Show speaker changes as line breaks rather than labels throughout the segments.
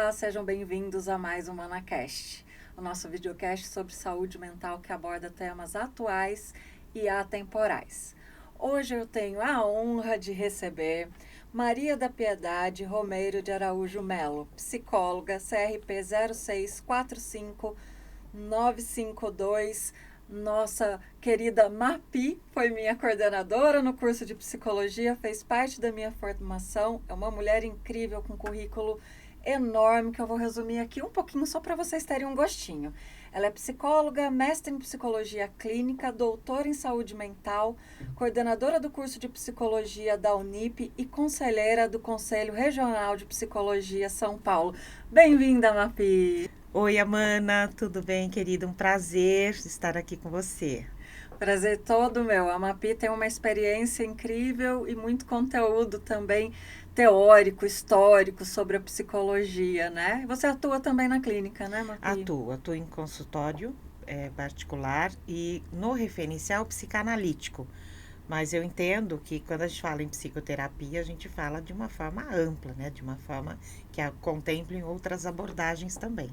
Olá, sejam bem-vindos a mais um ManaCast, o nosso videocast sobre saúde mental que aborda temas atuais e atemporais. Hoje eu tenho a honra de receber Maria da Piedade Romeiro de Araújo Melo, psicóloga, CRP 0645952. Nossa querida Mapi foi minha coordenadora no curso de psicologia, fez parte da minha formação. É uma mulher incrível com currículo enorme que eu vou resumir aqui um pouquinho só para vocês terem um gostinho. Ela é psicóloga, mestre em psicologia clínica, doutora em saúde mental, coordenadora do curso de psicologia da Unip e conselheira do Conselho Regional de Psicologia São Paulo. Bem-vinda, Mapi!
Oi, Amanda, tudo bem, querida? Um prazer estar aqui com você.
Prazer todo meu. A Mapi tem uma experiência incrível e muito conteúdo também teórico, histórico sobre a psicologia, né? Você atua também na clínica, né, Mapi?
Atuo em consultório particular e no referencial psicanalítico. Mas eu entendo que quando a gente fala em psicoterapia, a gente fala de uma forma ampla, né? De uma forma que contemple outras abordagens também.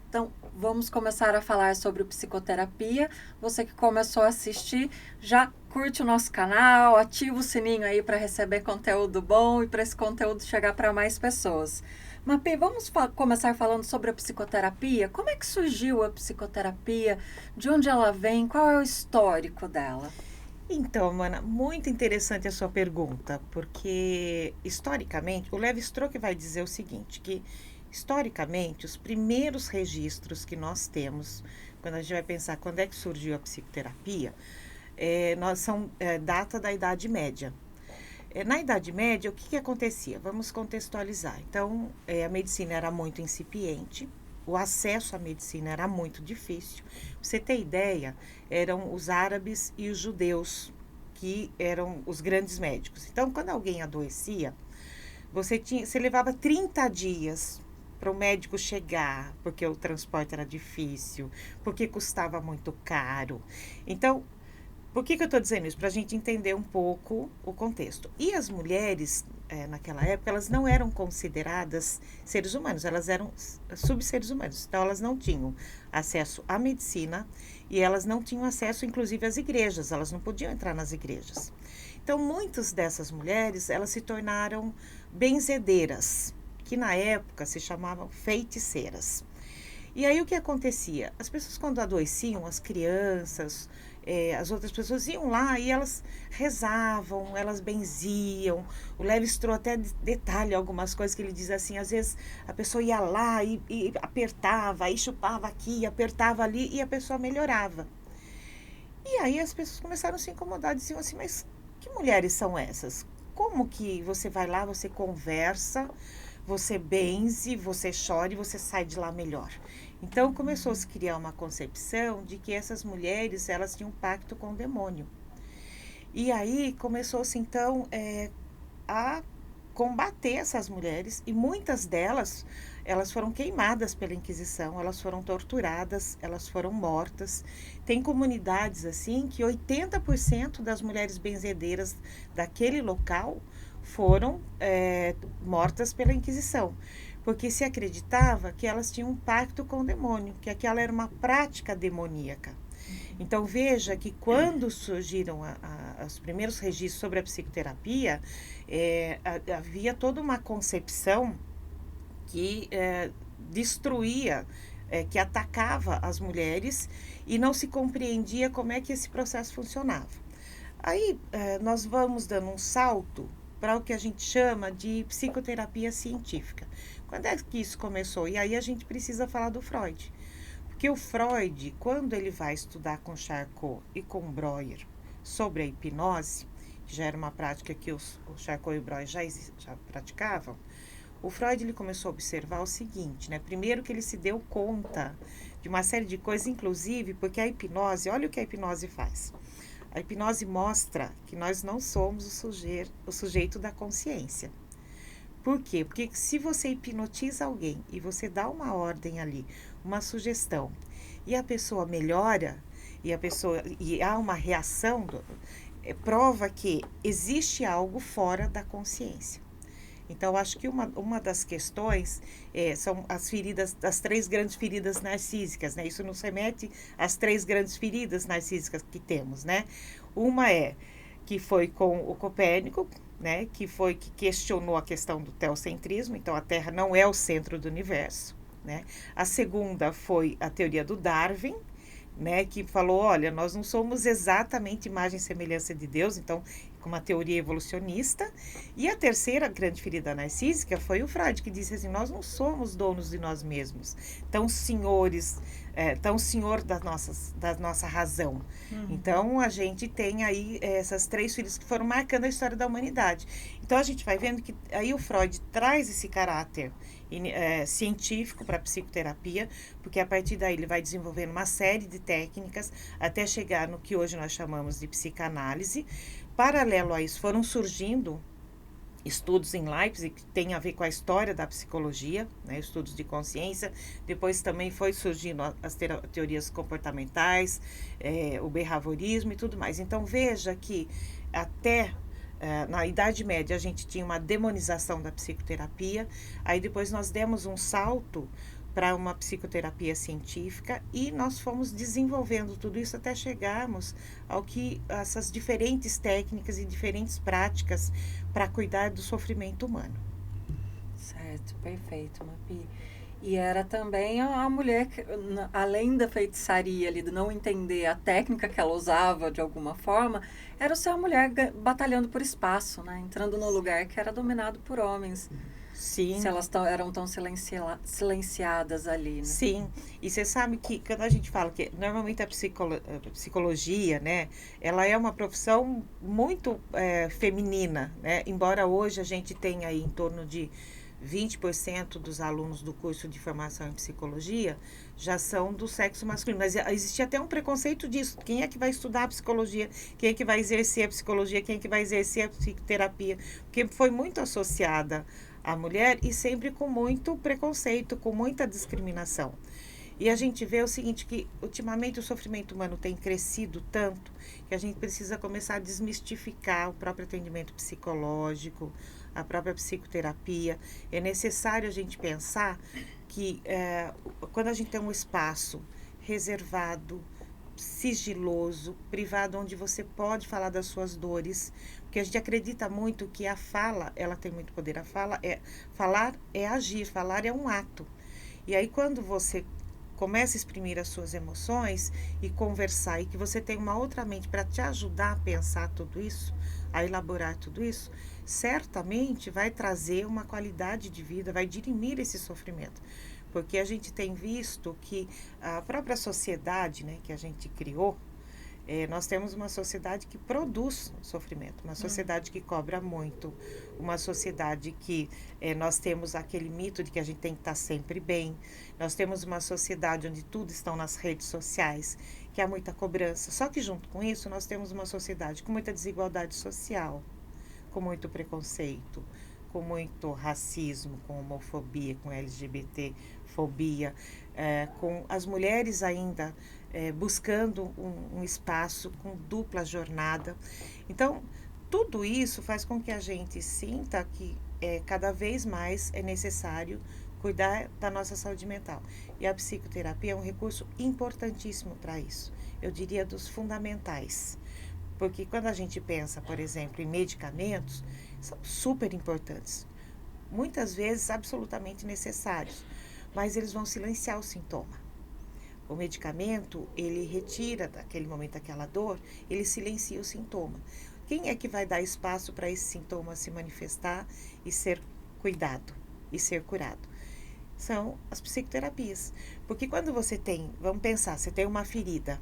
Então, vamos começar a falar sobre psicoterapia. Você que começou a assistir, já curte o nosso canal, ativa o sininho aí para receber conteúdo bom e para esse conteúdo chegar para mais pessoas. Mapi, vamos começar falando sobre a psicoterapia. Como é que surgiu a psicoterapia? De onde ela vem? Qual é o histórico dela?
Então, Mana, muito interessante a sua pergunta, porque historicamente, o Levi-Strauss vai dizer o seguinte, que historicamente os primeiros registros que nós temos, quando a gente vai pensar quando é que surgiu a psicoterapia, são data da Idade Média. Na Idade Média, o que acontecia? Vamos contextualizar. Então, a medicina era muito incipiente, o acesso à medicina era muito difícil. Pra você ter ideia, eram os árabes e os judeus que eram os grandes médicos. Então, quando alguém adoecia, você levava 30 dias para o médico chegar, porque o transporte era difícil, porque custava muito caro. Então, por que eu estou dizendo isso? Para a gente entender um pouco o contexto. E as mulheres, naquela época, elas não eram consideradas seres humanos, elas eram subseres humanos. Então, elas não tinham acesso à medicina e elas não tinham acesso, inclusive, às igrejas. Elas não podiam entrar nas igrejas. Então, muitas dessas mulheres, elas se tornaram benzedeiras, que na época se chamavam feiticeiras. E aí o que acontecia? As pessoas quando adoeciam, as crianças, as outras pessoas iam lá e elas rezavam, elas benziam. O Levi-Strauss até detalha algumas coisas que ele diz assim, às vezes a pessoa ia lá e apertava, e chupava aqui, apertava ali e a pessoa melhorava. E aí as pessoas começaram a se incomodar, diziam assim, mas que mulheres são essas? Como que você vai lá, você conversa, você benze, você chora e você sai de lá melhor? Então começou a se criar uma concepção de que essas mulheres elas tinham um pacto com o demônio. E aí começou-se então a combater essas mulheres e muitas delas elas foram queimadas pela Inquisição, elas foram torturadas, elas foram mortas. Tem comunidades assim que 80% das mulheres benzedeiras daquele local foram mortas pela Inquisição, porque se acreditava que elas tinham um pacto com o demônio, que aquela era uma prática demoníaca. Então veja que quando surgiram os primeiros registros sobre a psicoterapia, havia toda uma concepção que destruía, que atacava as mulheres e não se compreendia como é que esse processo funcionava. Aí nós vamos dando um salto para o que a gente chama de psicoterapia científica. Quando é que isso começou? E aí a gente precisa falar do Freud. Porque o Freud, quando ele vai estudar com Charcot e com Breuer sobre a hipnose, que já era uma prática que o Charcot e o Breuer já praticavam, o Freud ele começou a observar o seguinte, né? Primeiro que ele se deu conta de uma série de coisas, inclusive porque a hipnose, olha o que a hipnose faz. A hipnose mostra que nós não somos o sujeito da consciência. Por quê? Porque se você hipnotiza alguém e você dá uma ordem ali, uma sugestão, e a pessoa melhora, e há uma reação, prova que existe algo fora da consciência. Então, acho que uma das questões são as feridas, as 3 grandes feridas narcísicas, né? Isso nos remete às 3 grandes feridas narcísicas que temos, né? Uma que foi com o Copérnico, né? Que questionou a questão do teocentrismo, então a Terra não é o centro do universo, né? A segunda foi a teoria do Darwin, né, que falou, olha, nós não somos exatamente imagem e semelhança de Deus, então, com uma teoria evolucionista. E a terceira grande ferida narcísica foi o Freud, que disse assim, nós não somos donos de nós mesmos, tão senhores, tão senhor da nossa razão. Então, a gente tem aí essas 3 feridas que foram marcando a história da humanidade. Então, a gente vai vendo que aí o Freud traz esse caráter científico para a psicoterapia, porque a partir daí ele vai desenvolvendo uma série de técnicas até chegar no que hoje nós chamamos de psicanálise. Paralelo a isso, foram surgindo estudos em Leipzig que tem a ver com a história da psicologia, né, estudos de consciência. Depois também foi surgindo as teorias comportamentais, o behaviorismo e tudo mais. Então veja que até na Idade Média a gente tinha uma demonização da psicoterapia, aí depois nós demos um salto para uma psicoterapia científica e nós fomos desenvolvendo tudo isso até chegarmos ao que essas diferentes técnicas e diferentes práticas para cuidar do sofrimento humano.
Certo, perfeito, Mapi. E era também a mulher que, além da feitiçaria ali, de não entender a técnica que ela usava de alguma forma, era ser a mulher batalhando por espaço, né? Entrando no lugar que era dominado por homens.
Sim.
Se elas eram tão silenciadas ali, né?
Sim, e você sabe que quando a gente fala que normalmente a psicologia, né, ela é uma profissão muito feminina, né, embora hoje a gente tenha aí em torno de 20% dos alunos do curso de formação em psicologia já são do sexo masculino, mas existia até um preconceito disso, quem é que vai estudar a psicologia, quem é que vai exercer a psicologia, quem é que vai exercer a psicoterapia, porque foi muito associada a mulher e sempre com muito preconceito, com muita discriminação. E a gente vê o seguinte, que ultimamente o sofrimento humano tem crescido tanto que a gente precisa começar a desmistificar o próprio atendimento psicológico, a própria psicoterapia. É necessário a gente pensar que quando a gente tem um espaço reservado, sigiloso, privado, onde você pode falar das suas dores, porque a gente acredita muito que a fala, ela tem muito poder. Falar é agir, falar é um ato. E aí quando você começa a exprimir as suas emoções e conversar, e que você tem uma outra mente para te ajudar a pensar tudo isso, a elaborar tudo isso, certamente vai trazer uma qualidade de vida, vai dirimir esse sofrimento. Porque a gente tem visto que a própria sociedade, né, que a gente criou, nós temos uma sociedade que produz sofrimento, uma sociedade que cobra muito, uma sociedade que nós temos aquele mito de que a gente tem que estar sempre bem, nós temos uma sociedade onde tudo está nas redes sociais, que há muita cobrança. Só que junto com isso nós temos uma sociedade com muita desigualdade social, com muito preconceito, com muito racismo, com homofobia, com LGBTfobia, com as mulheres ainda buscando um espaço com dupla jornada. Então, tudo isso faz com que a gente sinta que cada vez mais é necessário cuidar da nossa saúde mental. E a psicoterapia é um recurso importantíssimo para isso. Eu diria dos fundamentais. Porque quando a gente pensa, por exemplo, em medicamentos, são super importantes. Muitas vezes absolutamente necessários, mas eles vão silenciar o sintoma. O medicamento, ele retira daquele momento aquela dor, ele silencia o sintoma. Quem é que vai dar espaço para esse sintoma se manifestar e ser cuidado, e ser curado? São as psicoterapias. Porque quando você tem, vamos pensar, você tem uma ferida,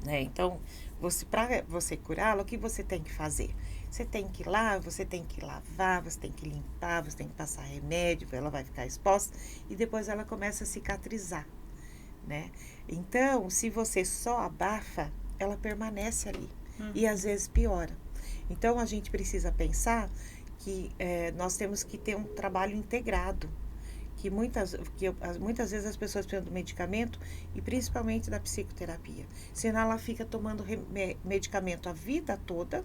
né? Então, para você curá-la, o que você tem que fazer? Você tem que ir lá, você tem que lavar, você tem que limpar, você tem que passar remédio, ela vai ficar exposta e depois ela começa a cicatrizar, né? Então, se você só abafa, ela permanece ali e às vezes piora. Então, a gente precisa pensar que nós temos que ter um trabalho integrado, que muitas vezes as pessoas precisam do medicamento e principalmente da psicoterapia. Senão ela fica tomando medicamento a vida toda,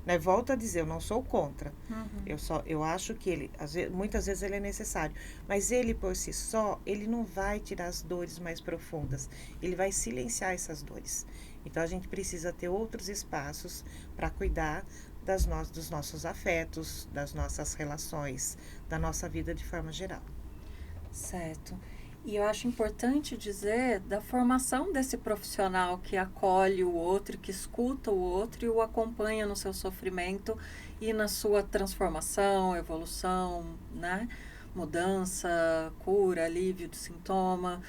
Né? Volto a dizer, eu não sou contra.
Uhum.
Eu acho que ele, muitas vezes ele é necessário. Mas ele, por si só, ele não vai tirar as dores mais profundas. Ele vai silenciar essas dores. Então, a gente precisa ter outros espaços para cuidar dos nossos afetos, das nossas relações, da nossa vida de forma geral.
Certo. E eu acho importante dizer da formação desse profissional que acolhe o outro, que escuta o outro e o acompanha no seu sofrimento e na sua transformação, evolução, né? Mudança, cura, alívio do sintoma.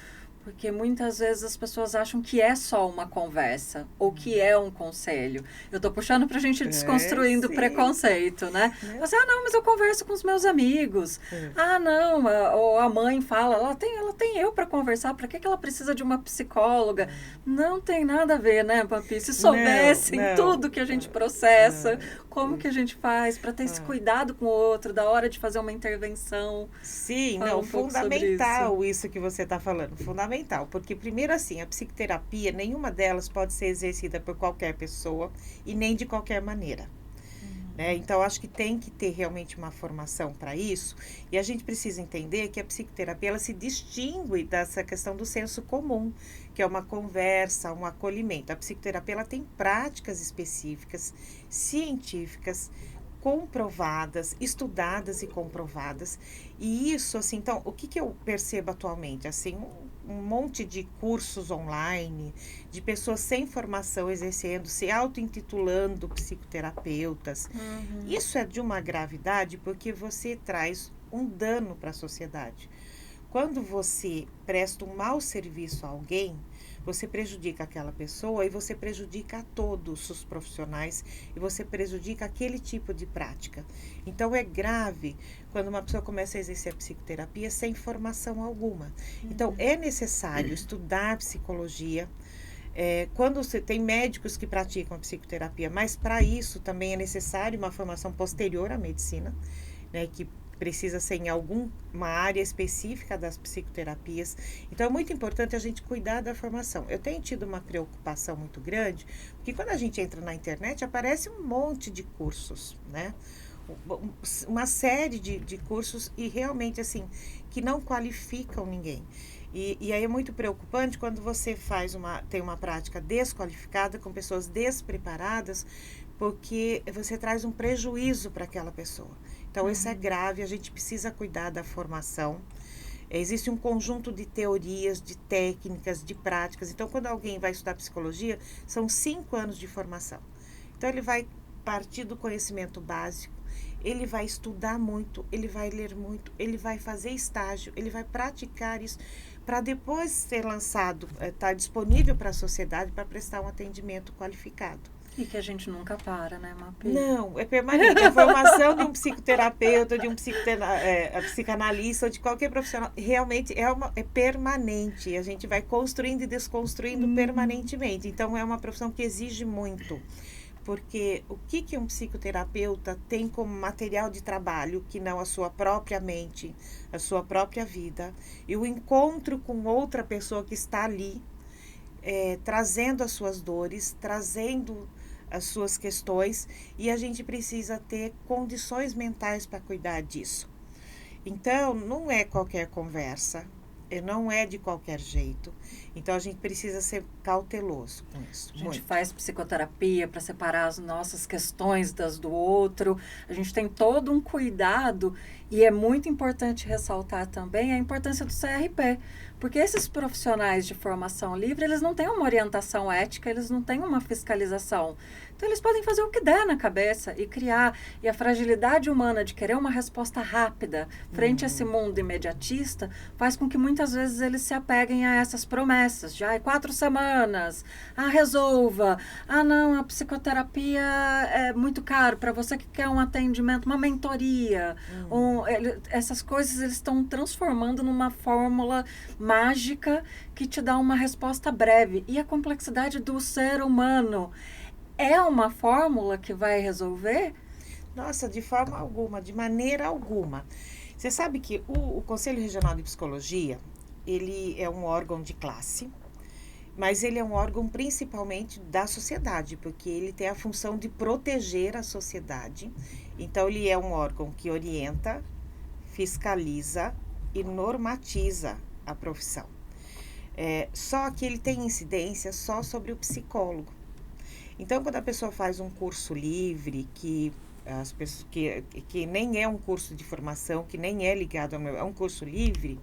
Porque muitas vezes as pessoas acham que é só uma conversa ou que é um conselho. Eu tô puxando pra gente desconstruindo o
Sim.
preconceito, né?
Né?
Você, não, mas eu converso com os meus amigos. Não, ou a mãe fala, ela tem eu para conversar, para que ela precisa de uma psicóloga? Não tem nada a ver, né, Papi? Se soubessem tudo que a gente processa, como que a gente faz para ter esse cuidado com o outro, da hora de fazer uma intervenção.
Sim,
Fala
não,
um pouco sobre
fundamental isso que você está falando, fundamental, porque primeiro assim, a psicoterapia, nenhuma delas pode ser exercida por qualquer pessoa e nem de qualquer maneira. Né? Então, acho que tem que ter realmente uma formação para isso. E a gente precisa entender que a psicoterapia ela se distingue dessa questão do senso comum, que é uma conversa, um acolhimento. A psicoterapia ela tem práticas específicas, científicas, comprovadas, estudadas e comprovadas. E isso, assim, então, o que eu percebo atualmente? Assim, um monte de cursos online, de pessoas sem formação exercendo, se auto-intitulando psicoterapeutas. Isso é de uma gravidade porque você traz um dano para a sociedade. Quando você presta um mau serviço a alguém, você prejudica aquela pessoa e você prejudica a todos os profissionais e você prejudica aquele tipo de prática. Então, é grave quando uma pessoa começa a exercer a psicoterapia sem formação alguma. Então, é necessário estudar psicologia. Quando você tem médicos que praticam psicoterapia, mas para isso também é necessário uma formação posterior à medicina, né, que precisa ser em alguma área específica das psicoterapias. Então, é muito importante a gente cuidar da formação. Eu tenho tido uma preocupação muito grande, porque quando a gente entra na internet, aparece um monte de cursos, né? Uma série de cursos e realmente, assim, que não qualificam ninguém. E aí é muito preocupante quando você tem uma prática desqualificada, com pessoas despreparadas, porque você traz um prejuízo para aquela pessoa. Então, isso é grave, a gente precisa cuidar da formação. Existe um conjunto de teorias, de técnicas, de práticas. Então, quando alguém vai estudar psicologia, são 5 anos de formação. Então, ele vai partir do conhecimento básico, ele vai estudar muito, ele vai ler muito, ele vai fazer estágio, ele vai praticar isso, para depois ser lançado, estar disponível para a sociedade para prestar um atendimento qualificado.
E que a gente nunca para, né, Mapi?
Não, é permanente. A formação de um psicoterapeuta, de um psicanalista, ou de qualquer profissional, realmente é permanente. A gente vai construindo e desconstruindo permanentemente. Então, é uma profissão que exige muito. Porque o que um psicoterapeuta tem como material de trabalho, que não a sua própria mente, a sua própria vida, e o encontro com outra pessoa que está ali, trazendo as suas dores, trazendo as suas questões, e a gente precisa ter condições mentais para cuidar disso. Então, não é qualquer conversa, não é de qualquer jeito. Então, a gente precisa ser cauteloso com isso.
A gente faz psicoterapia para separar as nossas questões das do outro. A gente tem todo um cuidado e é muito importante ressaltar também a importância do CRP. Porque esses profissionais de formação livre, eles não têm uma orientação ética, eles não têm uma fiscalização. Então, eles podem fazer o que der na cabeça e criar. E a fragilidade humana de querer uma resposta rápida frente a esse mundo imediatista faz com que muitas vezes eles se apeguem a essas promessas. Já 4 semanas, resolva. Não, a psicoterapia é muito caro para você que quer um atendimento, uma mentoria. Essas coisas eles estão transformando numa fórmula mágica que te dá uma resposta breve. E a complexidade do ser humano é uma fórmula que vai resolver?
Nossa, de forma alguma, de maneira alguma. Você sabe que o Conselho Regional de Psicologia, ele é um órgão de classe, Mas ele é um órgão principalmente da sociedade, porque ele tem a função de proteger a sociedade. Então, ele é um órgão que orienta, fiscaliza e normatiza a profissão. Só que ele tem incidência só sobre o psicólogo. Então, quando a pessoa faz um curso livre, que nem é um curso de formação, que nem é ligado é um curso livre,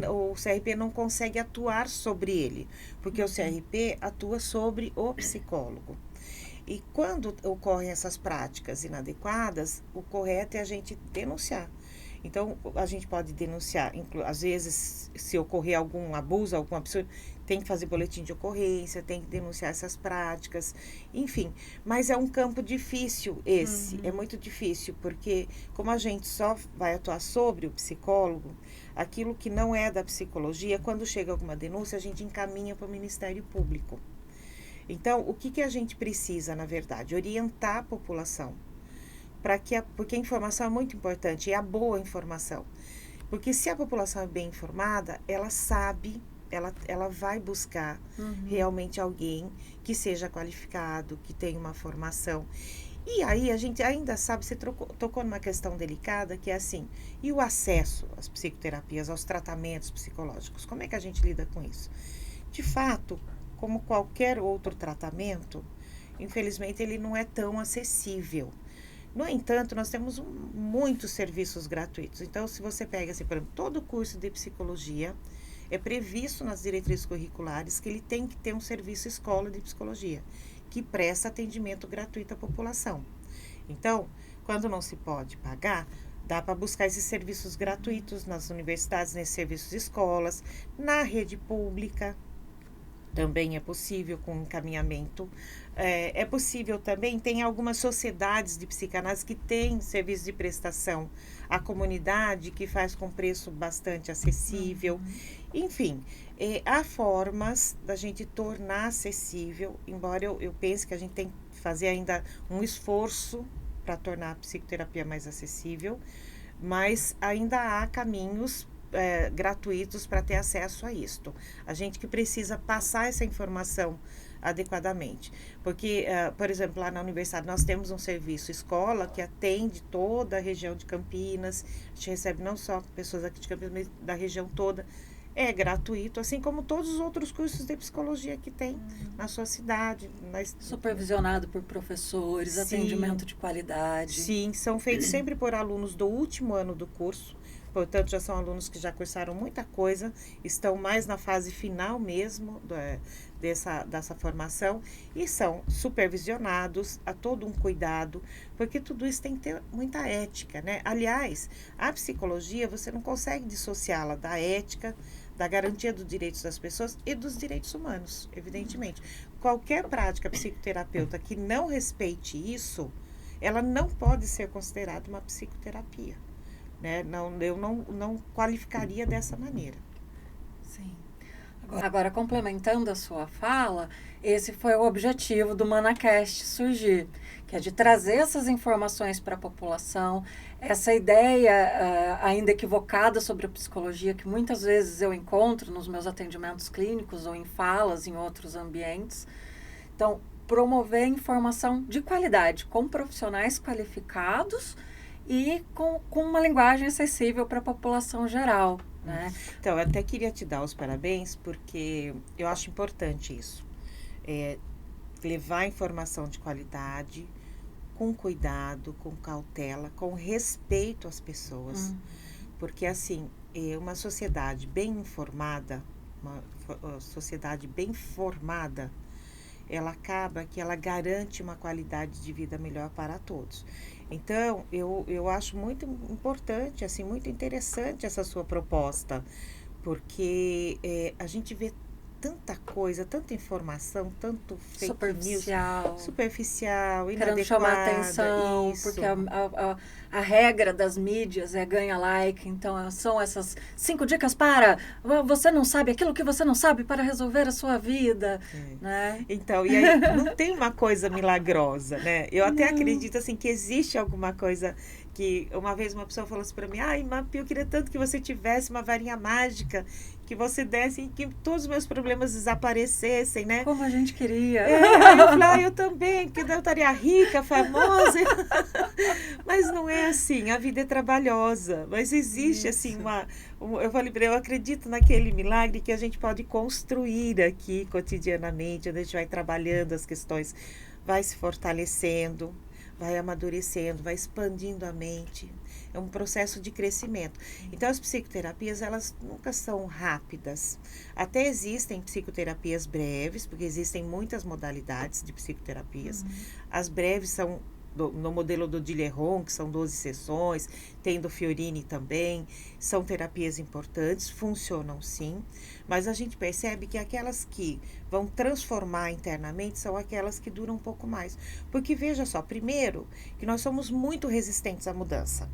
o CRP não consegue atuar sobre ele, porque o CRP atua sobre o psicólogo. E quando ocorrem essas práticas inadequadas, o correto é a gente denunciar. Então, a gente pode denunciar, às vezes, se ocorrer algum abuso, algum absurdo, tem que fazer boletim de ocorrência, tem que denunciar essas práticas, enfim. Mas é um campo difícil esse, é muito difícil, porque como a gente só vai atuar sobre o psicólogo, aquilo que não é da psicologia, quando chega alguma denúncia, a gente encaminha para o Ministério Público. Então, o que a gente precisa, na verdade? Orientar a população. Porque a informação é muito importante, é a boa informação. Porque se a população é bem informada, ela sabe, ela vai buscar realmente alguém que seja qualificado, que tenha uma formação. E aí a gente ainda sabe, você tocou numa questão delicada, que é assim, e o acesso às psicoterapias, aos tratamentos psicológicos? Como é que a gente lida com isso? De fato, como qualquer outro tratamento, infelizmente ele não é tão acessível. No entanto, nós temos muitos serviços gratuitos. Então, se você pega, assim, por exemplo, todo o curso de psicologia, é previsto nas diretrizes curriculares que ele tem que ter um serviço escola de psicologia, que presta atendimento gratuito à população. Então, quando não se pode pagar, dá para buscar esses serviços gratuitos nas universidades, nesses serviços de escolas, na rede pública. Também é possível com encaminhamento. É possível também, tem algumas sociedades de psicanálise que têm serviço de prestação à comunidade, que faz com preço bastante acessível. Enfim, há formas da gente tornar acessível, embora eu pense que a gente tem que fazer ainda um esforço para tornar a psicoterapia mais acessível, mas ainda há caminhos gratuitos para ter acesso a isto. A gente que precisa passar essa informação adequadamente. Porque, por exemplo, lá na universidade nós temos um serviço escola que atende toda a região de Campinas. A gente recebe não só pessoas aqui de Campinas, mas da região toda. É gratuito, assim como todos os outros cursos de psicologia que tem na sua cidade.
Supervisionado por professores, sim, atendimento de qualidade.
Sim, são feitos sempre por alunos do último ano do curso. Portanto, já são alunos que já cursaram muita coisa, estão mais na fase final mesmo dessa formação e são supervisionados, a todo um cuidado, porque tudo isso tem que ter muita ética, né? Aliás, a psicologia, você não consegue dissociá-la da ética, da garantia dos direitos das pessoas e dos direitos humanos, evidentemente. Qualquer prática psicoterapeuta que não respeite isso, ela não pode ser considerada uma psicoterapia. Né? Eu não qualificaria dessa maneira.
Sim. Agora, complementando a sua fala, esse foi o objetivo do ManaCast surgir, que é de trazer essas informações para a população, essa ideia ainda equivocada sobre a psicologia, que muitas vezes eu encontro nos meus atendimentos clínicos ou em falas em outros ambientes. Então, promover informação de qualidade, com profissionais qualificados e com uma linguagem acessível para a população geral, né?
Então, eu até queria te dar os parabéns, porque eu acho importante isso. Levar informação de qualidade, com cuidado, com cautela, com respeito às pessoas. Porque, assim, uma sociedade bem informada, uma sociedade bem formada, ela acaba que ela garante uma qualidade de vida melhor para todos. Então, eu acho muito importante, assim, muito interessante essa sua proposta, porque a gente vê tanta coisa, tanta informação, tanto fake news, superficial, inadequada.
Querendo chamar atenção, isso. Porque a regra das mídias é ganha like, então são essas 5 dicas para você não sabe aquilo que você não sabe para resolver a sua vida, né?
Então, e aí não tem uma coisa milagrosa, né? Eu até acredito, assim, que existe alguma coisa Que uma vez uma pessoa falou assim para mim, ai, Mapi, eu queria tanto que você tivesse uma varinha mágica, que você desse e que todos os meus problemas desaparecessem, né?
Como a gente queria.
Aí eu falei, eu também, porque daí eu estaria rica, famosa. Mas não é assim, a vida é trabalhosa. Mas existe, assim, eu falei para ele, eu acredito naquele milagre que a gente pode construir aqui cotidianamente, onde a gente vai trabalhando as questões, vai se fortalecendo, vai amadurecendo, vai expandindo a mente. É um processo de crescimento. Então, as psicoterapias, elas nunca são rápidas. Até existem psicoterapias breves, porque existem muitas modalidades de psicoterapias. As breves são no modelo do Dileron, que são 12 sessões, tem do Fiorini também, são terapias importantes, funcionam sim, mas a gente percebe que aquelas que vão transformar internamente são aquelas que duram um pouco mais. Porque veja só, primeiro, que nós somos muito resistentes à mudança.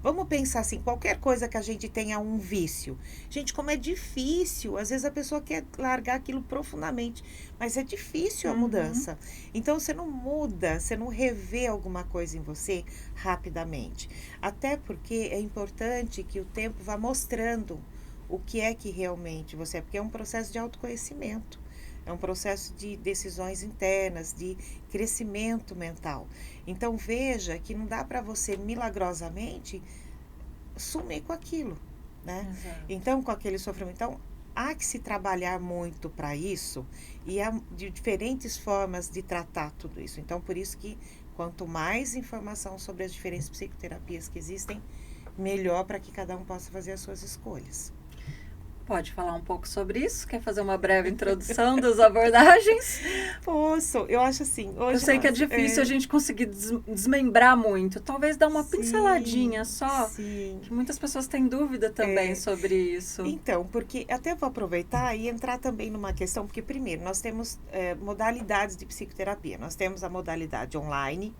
Vamos pensar assim, qualquer coisa que a gente tenha um vício. Gente, como é difícil. Às vezes a pessoa quer largar aquilo profundamente, mas é difícil a mudança. Então, você não muda, você não revê alguma coisa em você rapidamente. Até porque é importante que o tempo vá mostrando o que é que realmente você é, porque é um processo de autoconhecimento. É um processo de decisões internas, de crescimento mental. Então, veja que não dá para você, milagrosamente, sumir com aquilo, né?
Exato.
Então, com aquele sofrimento. Então, há que se trabalhar muito para isso e há de diferentes formas de tratar tudo isso. Então, por isso que quanto mais informação sobre as diferentes psicoterapias que existem, melhor para que cada um possa fazer as suas escolhas.
Pode falar um pouco sobre isso? Quer fazer uma breve introdução das abordagens?
Posso, eu acho assim. Hoje
eu sei que é difícil a gente conseguir desmembrar muito. Talvez dar uma pinceladinha só.
Sim.
Que muitas pessoas têm dúvida também sobre isso.
Então, porque até vou aproveitar e entrar também numa questão, porque primeiro nós temos modalidades de psicoterapia. Nós temos a modalidade online,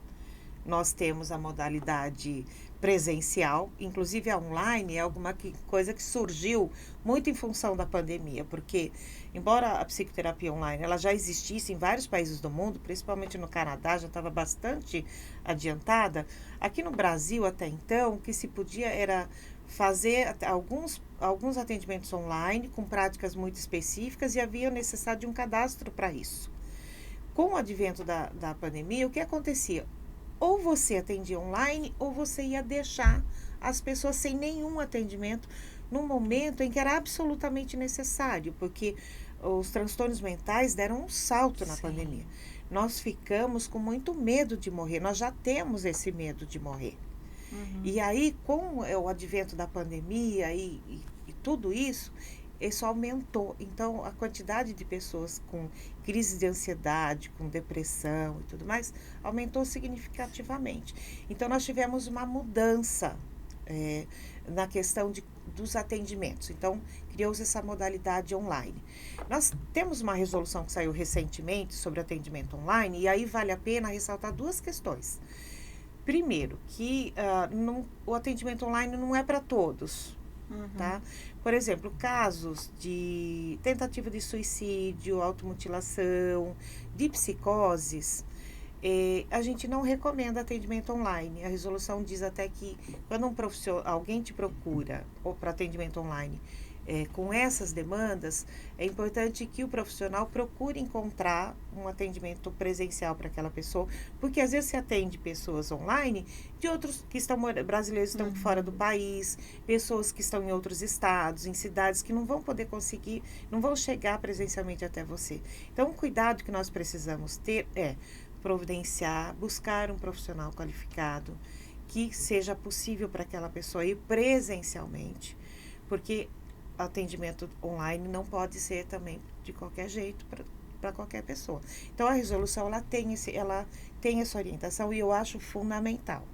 nós temos a modalidade presencial, inclusive a online é alguma coisa que surgiu muito em função da pandemia, porque embora a psicoterapia online ela já existisse em vários países do mundo, principalmente no Canadá, já estava bastante adiantada, aqui no Brasil até então o que se podia era fazer alguns atendimentos online com práticas muito específicas e havia necessidade de um cadastro para isso. Com o advento da pandemia, o que acontecia? Ou você atendia online, ou você ia deixar as pessoas sem nenhum atendimento num momento em que era absolutamente necessário, porque os transtornos mentais deram um salto na pandemia. Nós ficamos com muito medo de morrer, nós já temos esse medo de morrer. E aí, com o advento da pandemia e tudo isso aumentou. Então, a quantidade de pessoas com crise de ansiedade, com depressão e tudo mais, aumentou significativamente. Então, nós tivemos uma mudança na questão dos atendimentos. Então, criou-se essa modalidade online. Nós temos uma resolução que saiu recentemente sobre atendimento online, e aí vale a pena ressaltar duas questões. Primeiro, que o atendimento online não é para todos. Tá? Por exemplo, casos de tentativa de suicídio, automutilação, de psicoses, a gente não recomenda atendimento online. A resolução diz até que quando alguém te procura ou para atendimento online com essas demandas, é importante que o profissional procure encontrar um atendimento presencial para aquela pessoa, porque às vezes se atende pessoas online de outros que brasileiros que estão fora do país, pessoas que estão em outros estados, em cidades que não vão poder conseguir, não vão chegar presencialmente até você. Então, o cuidado que nós precisamos ter é providenciar, buscar um profissional qualificado que seja possível para aquela pessoa ir presencialmente, porque atendimento online não pode ser também de qualquer jeito para qualquer pessoa. Então, a resolução ela tem essa orientação e eu acho fundamental,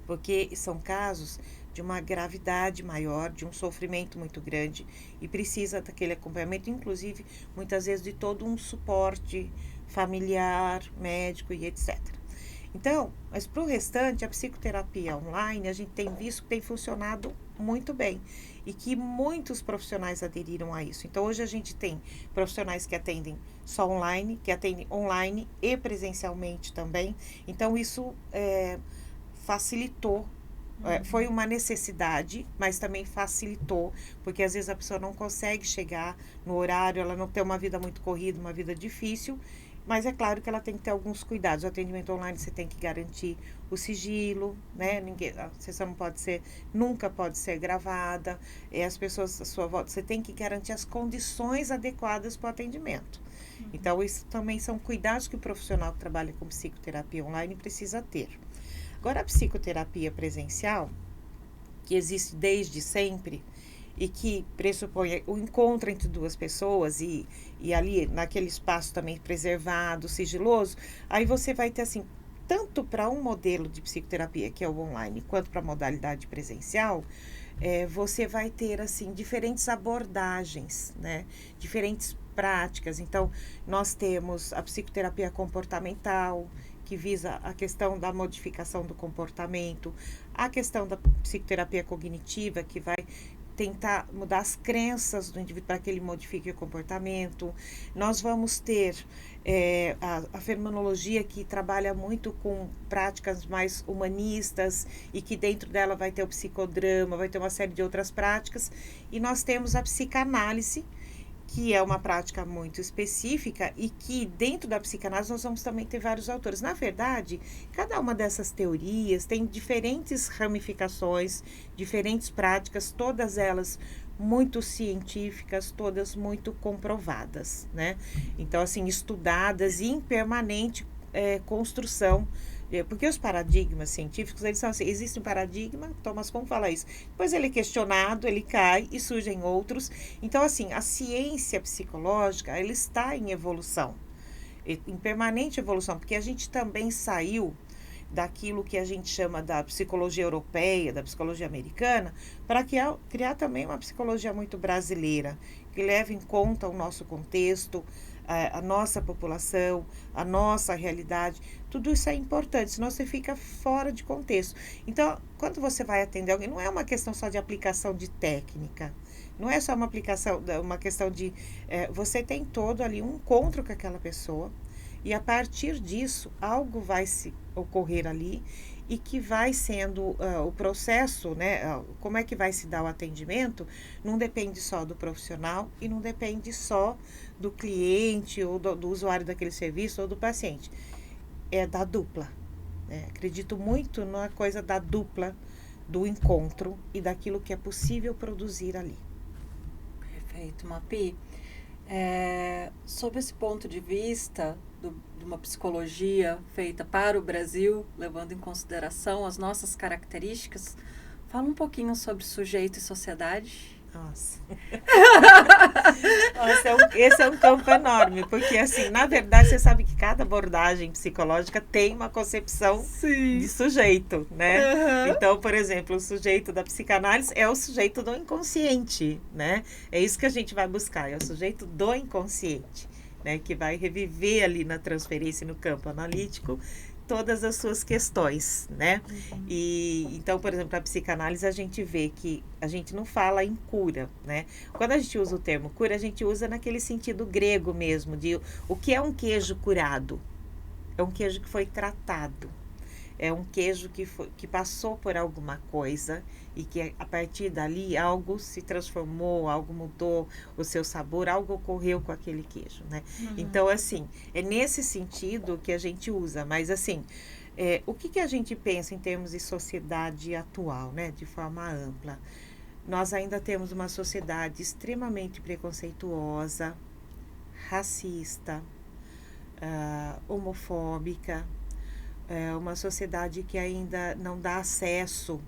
porque são casos de uma gravidade maior, de um sofrimento muito grande e precisa daquele acompanhamento, inclusive, muitas vezes de todo um suporte familiar, médico e etc. Então, mas para o restante, a psicoterapia online, a gente tem visto que tem funcionado muito bem e que muitos profissionais aderiram a isso. Então, hoje a gente tem profissionais que atendem só online, que atendem online e presencialmente também. Então, isso facilitou. Foi uma necessidade, mas também facilitou, porque às vezes a pessoa não consegue chegar no horário, ela não tem uma vida muito corrida, uma vida difícil, mas é claro que ela tem que ter alguns cuidados. O atendimento online você tem que garantir o sigilo, né? A sessão não pode ser, nunca pode ser gravada, as pessoas à sua volta, você tem que garantir as condições adequadas para o atendimento. Então, isso também são cuidados que o profissional que trabalha com psicoterapia online precisa ter. Agora, a psicoterapia presencial, que existe desde sempre e que pressupõe o encontro entre duas pessoas e ali naquele espaço também preservado, sigiloso, aí você vai ter assim, tanto para um modelo de psicoterapia que é o online, quanto para a modalidade presencial, você vai ter assim diferentes abordagens, né? Diferentes práticas. Então, nós temos a psicoterapia comportamental, que visa a questão da modificação do comportamento, a questão da psicoterapia cognitiva, que vai tentar mudar as crenças do indivíduo para que ele modifique o comportamento. Nós vamos ter a fenomenologia, que trabalha muito com práticas mais humanistas e que dentro dela vai ter o psicodrama, vai ter uma série de outras práticas. E nós temos a psicanálise, que é uma prática muito específica e que dentro da psicanálise nós vamos também ter vários autores. Na verdade, cada uma dessas teorias tem diferentes ramificações, diferentes práticas, todas elas muito científicas, todas muito comprovadas, né? Então, assim, estudadas e em permanente construção. Porque os paradigmas científicos, eles são assim, existe um paradigma, Thomas Kuhn fala isso, depois ele é questionado, ele cai e surgem outros. Então, assim, a ciência psicológica, ela está em evolução, em permanente evolução, porque a gente também saiu daquilo que a gente chama da psicologia europeia, da psicologia americana, para criar também uma psicologia muito brasileira, que leve em conta o nosso contexto, a nossa população, a nossa realidade. Tudo isso é importante, senão você fica fora de contexto. Então, quando você vai atender alguém, não é uma questão só de aplicação de técnica, não é só uma questão de... você tem todo ali um encontro com aquela pessoa, e a partir disso, algo vai se ocorrer ali e que vai sendo o processo, né? Como é que vai se dar o atendimento, não depende só do profissional e não depende só do cliente ou do usuário daquele serviço ou do paciente. É da dupla. Né? Acredito muito na coisa da dupla, do encontro e daquilo que é possível produzir ali.
Perfeito, Mapi. Sob esse ponto de vista de uma psicologia feita para o Brasil, levando em consideração as nossas características, fala um pouquinho sobre sujeito e sociedade.
Nossa. Esse é um campo enorme, porque assim, na verdade, você sabe que cada abordagem psicológica tem uma concepção de sujeito, né? Então, por exemplo, o sujeito da psicanálise é o sujeito do inconsciente, né? É isso que a gente vai buscar, é o sujeito do inconsciente, né? Que vai reviver ali na transferência, no campo analítico, todas as suas questões, né? E então, por exemplo, a psicanálise, a gente vê que a gente não fala em cura, né? Quando a gente usa o termo cura, a gente usa naquele sentido grego mesmo, de o que é um queijo curado? É um queijo que foi tratado. É um queijo que passou por alguma coisa e que a partir dali algo se transformou, algo mudou o seu sabor, algo ocorreu com aquele queijo, né? Então, assim, é nesse sentido que a gente usa, mas assim, o que a gente pensa em termos de sociedade atual, né? De forma ampla. Nós ainda temos uma sociedade extremamente preconceituosa, racista, homofóbica, uma sociedade que ainda não dá acesso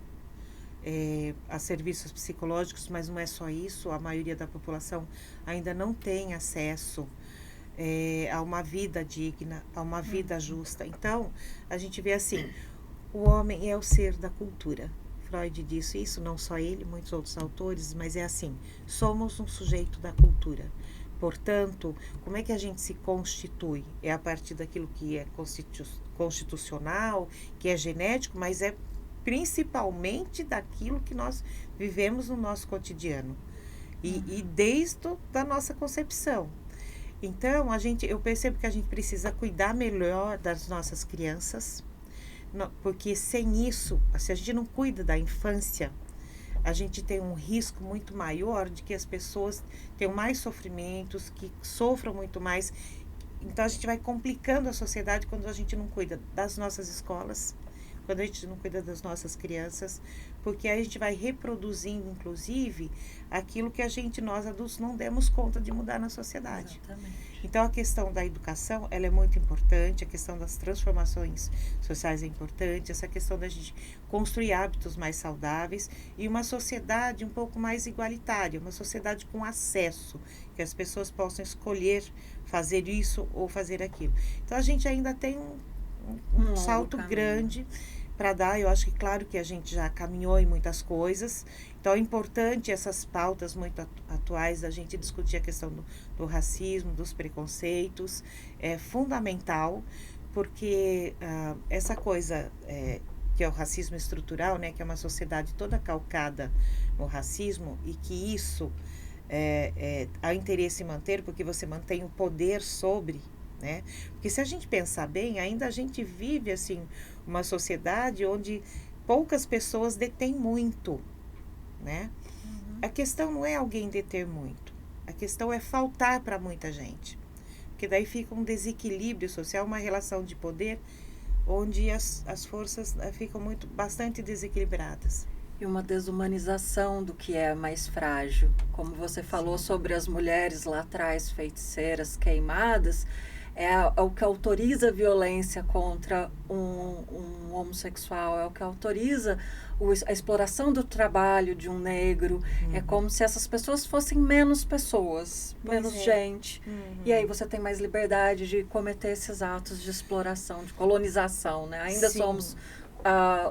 a serviços psicológicos, mas não é só isso, a maioria da população ainda não tem acesso a uma vida digna, a uma vida justa. Então, a gente vê assim, o homem é o ser da cultura. Freud disse isso, não só ele, muitos outros autores, mas é assim, somos um sujeito da cultura. Portanto, como é que a gente se constitui? É a partir daquilo que é constitucional, que é genético, mas é principalmente daquilo que nós vivemos no nosso cotidiano. E desde a nossa concepção. Então, eu percebo que a gente precisa cuidar melhor das nossas crianças, porque sem isso, se a gente não cuida da infância, a gente tem um risco muito maior de que as pessoas tenham mais sofrimentos, que sofram muito mais. Então, a gente vai complicando a sociedade quando a gente não cuida das nossas escolas, quando a gente não cuida das nossas crianças, porque aí a gente vai reproduzindo, inclusive, aquilo que nós adultos, não demos conta de mudar na sociedade.
Exatamente.
Então, a questão da educação, ela é muito importante, a questão das transformações sociais é importante, essa questão da gente construir hábitos mais saudáveis e uma sociedade um pouco mais igualitária, uma sociedade com acesso, que as pessoas possam escolher fazer isso ou fazer aquilo. Então, a gente ainda tem um salto grande para dar. Eu acho que, claro, que a gente já caminhou em muitas coisas. Então, é importante essas pautas muito atuais, a gente discutir a questão do racismo, dos preconceitos. É fundamental, porque essa coisa que é o racismo estrutural, né, que é uma sociedade toda calcada no racismo, e que isso há interesse em manter, porque você mantém o poder sobre, né? Porque se a gente pensar bem, ainda a gente vive assim uma sociedade onde poucas pessoas detêm muito, né? A questão não é alguém deter muito, a questão é faltar para muita gente, porque daí fica um desequilíbrio social, uma relação de poder onde as forças ficam bastante desequilibradas.
E uma desumanização do que é mais frágil. Como você falou sobre as mulheres lá atrás, feiticeiras, queimadas, é o que autoriza a violência contra um homossexual, é o que autoriza a exploração do trabalho de um negro. É como se essas pessoas fossem menos pessoas, menos gente. E aí você tem mais liberdade de cometer esses atos de exploração, de colonização, né? Ainda somos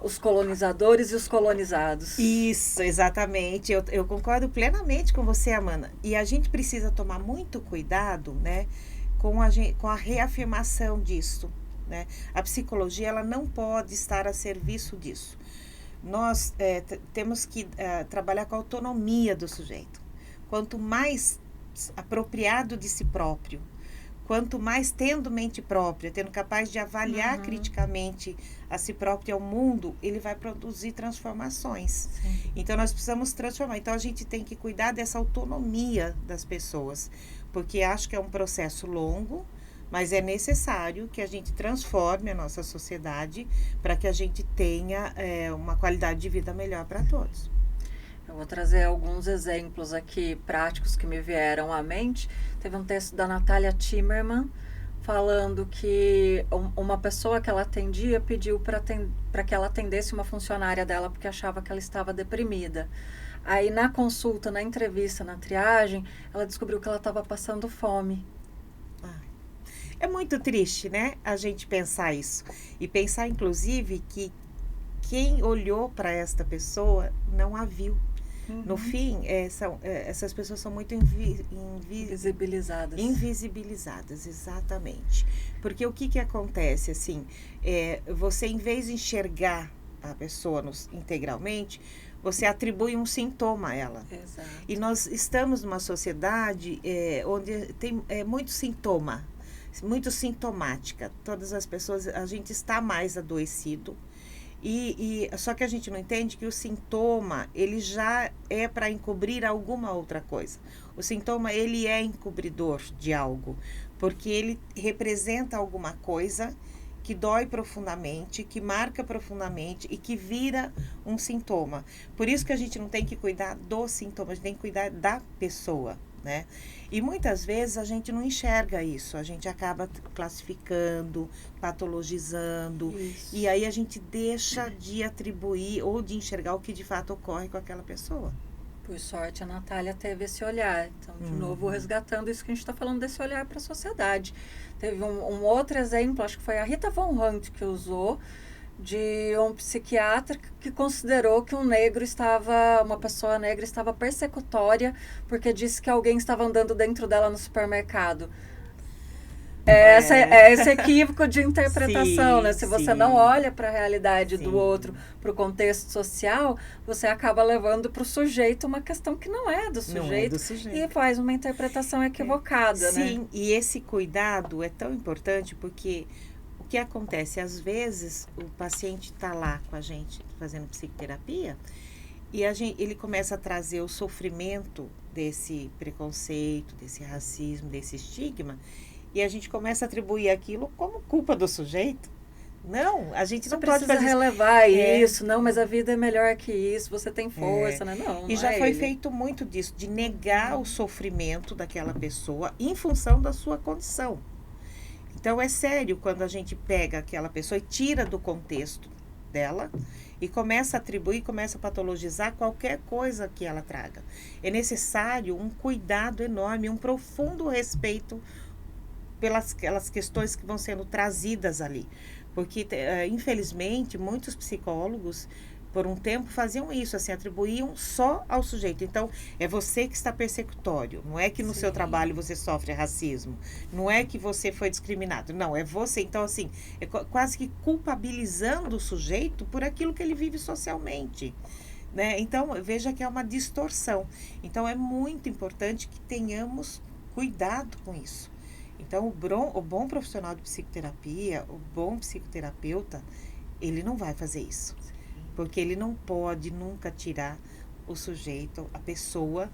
os colonizadores e os colonizados.
Isso, exatamente. Eu concordo plenamente com você, Amanda. E a gente precisa tomar muito cuidado, né, com a reafirmação disso, né? A psicologia, ela não pode estar a serviço disso. Nós temos que trabalhar com a autonomia do sujeito. Quanto mais apropriado de si próprio, quanto mais tendo mente própria, tendo capaz de avaliar criticamente a si próprio e ao mundo, ele vai produzir transformações.
Sim.
Então, nós precisamos transformar. Então, a gente tem que cuidar dessa autonomia das pessoas, porque acho que é um processo longo, mas é necessário que a gente transforme a nossa sociedade para que a gente tenha uma qualidade de vida melhor para todos.
Eu vou trazer alguns exemplos aqui práticos que me vieram à mente. Teve um texto da Natália Timmerman falando que uma pessoa que ela atendia pediu para que ela atendesse uma funcionária dela porque achava que ela estava deprimida. Aí na consulta, na entrevista, na triagem, ela descobriu que ela estava passando fome.
É muito triste, né, a gente pensar isso. E pensar, inclusive, que quem olhou para esta pessoa não a viu. No fim, essas pessoas são muito
invisibilizadas.
Invisibilizadas, exatamente. Porque o que acontece, assim, você, em vez de enxergar a pessoa integralmente, você atribui um sintoma a ela.
Exato.
E nós estamos numa sociedade onde tem muito sintoma, muito sintomática. Todas as pessoas, a gente está mais adoecido. Só que a gente não entende que o sintoma, ele já é para encobrir alguma outra coisa. O sintoma, ele é encobridor de algo, porque ele representa alguma coisa que dói profundamente, que marca profundamente e que vira um sintoma. Por isso que a gente não tem que cuidar do sintoma, a gente tem que cuidar da pessoa, né? E muitas vezes a gente não enxerga isso, a gente acaba classificando, patologizando, e aí a gente deixa de atribuir ou de enxergar o que de fato ocorre com aquela pessoa.
Por sorte, a Natália teve esse olhar. Então, de novo, resgatando isso que a gente está falando, desse olhar para a sociedade. Teve um outro exemplo, acho que foi a Rita Von Hunt que usou, de um psiquiatra que considerou que uma pessoa negra estava persecutória porque disse que alguém estava andando dentro dela no supermercado. Esse equívoco de interpretação,
sim,
né? Se você não olha para a realidade do outro, para o contexto social, você acaba levando para o sujeito uma questão que não é do sujeito, e faz uma interpretação equivocada, né?
Sim, e esse cuidado é tão importante porque o que acontece? Às vezes, o paciente está lá com a gente fazendo psicoterapia e ele começa a trazer o sofrimento desse preconceito, desse racismo, desse estigma, e a gente começa a atribuir aquilo como culpa do sujeito. Não, a gente
Você
não pode
precisa
fazer
relevar isso, não, mas a vida é melhor que isso, você tem força, né? Não,
E
não
já
é
foi
ele.
feito muito disso, de negar o sofrimento daquela pessoa em função da sua condição. Então é sério quando a gente pega aquela pessoa e tira do contexto dela e começa a atribuir, começa a patologizar qualquer coisa que ela traga. É necessário um cuidado enorme, um profundo respeito pelas aquelas questões que vão sendo trazidas ali. Porque, infelizmente, muitos psicólogos, por um tempo, faziam isso, assim, atribuíam só ao sujeito. Então, é você que está persecutório. Não é que no seu trabalho você sofre racismo. Não é que você foi discriminado. Não, é você. Então, assim, é quase que culpabilizando o sujeito por aquilo que ele vive socialmente. Né? Então, veja que é uma distorção. Então, é muito importante que tenhamos cuidado com isso. Então, o bom profissional de psicoterapia, o bom psicoterapeuta, ele não vai fazer isso. Porque ele não pode nunca tirar o sujeito, a pessoa,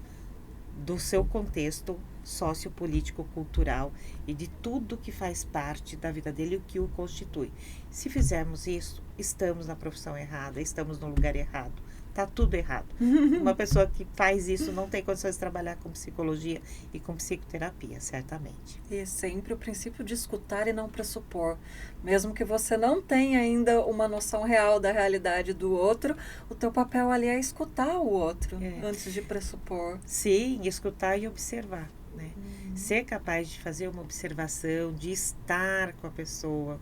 do seu contexto sociopolítico, cultural e de tudo que faz parte da vida dele e o que o constitui. Se fizermos isso, estamos na profissão errada, estamos no lugar errado. Tá tudo errado. Uma pessoa que faz isso não tem condições de trabalhar com psicologia e com psicoterapia, certamente.
E sempre o princípio de escutar e não pressupor. Mesmo que você não tenha ainda uma noção real da realidade do outro, o teu papel ali é escutar o outro, antes de pressupor.
Sim, escutar e observar, né? Ser capaz de fazer uma observação, de estar com a pessoa,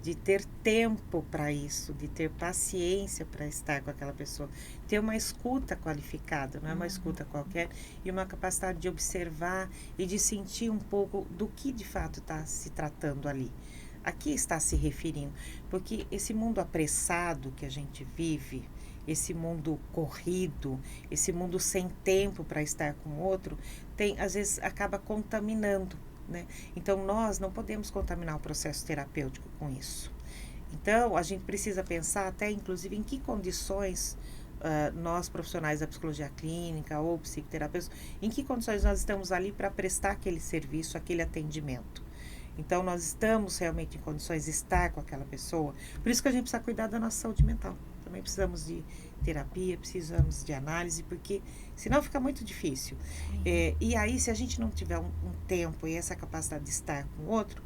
de ter tempo para isso, de ter paciência para estar com aquela pessoa, ter uma escuta qualificada, não é uma escuta qualquer, e uma capacidade de observar e de sentir um pouco do que de fato está se tratando ali. A que está se referindo? Porque esse mundo apressado que a gente vive, esse mundo corrido, esse mundo sem tempo para estar com o outro, às vezes acaba contaminando. Né? Então, nós não podemos contaminar o processo terapêutico com isso. Então, a gente precisa pensar até, inclusive, em que condições nós, profissionais da psicologia clínica ou psicoterapeutas, em que condições nós estamos ali para prestar aquele serviço, aquele atendimento. Então, nós estamos realmente em condições de estar com aquela pessoa. Por isso que a gente precisa cuidar da nossa saúde mental. Também precisamos de terapia, precisamos de análise, porque senão fica muito difícil. E aí, se a gente não tiver um tempo e essa capacidade de estar com o outro,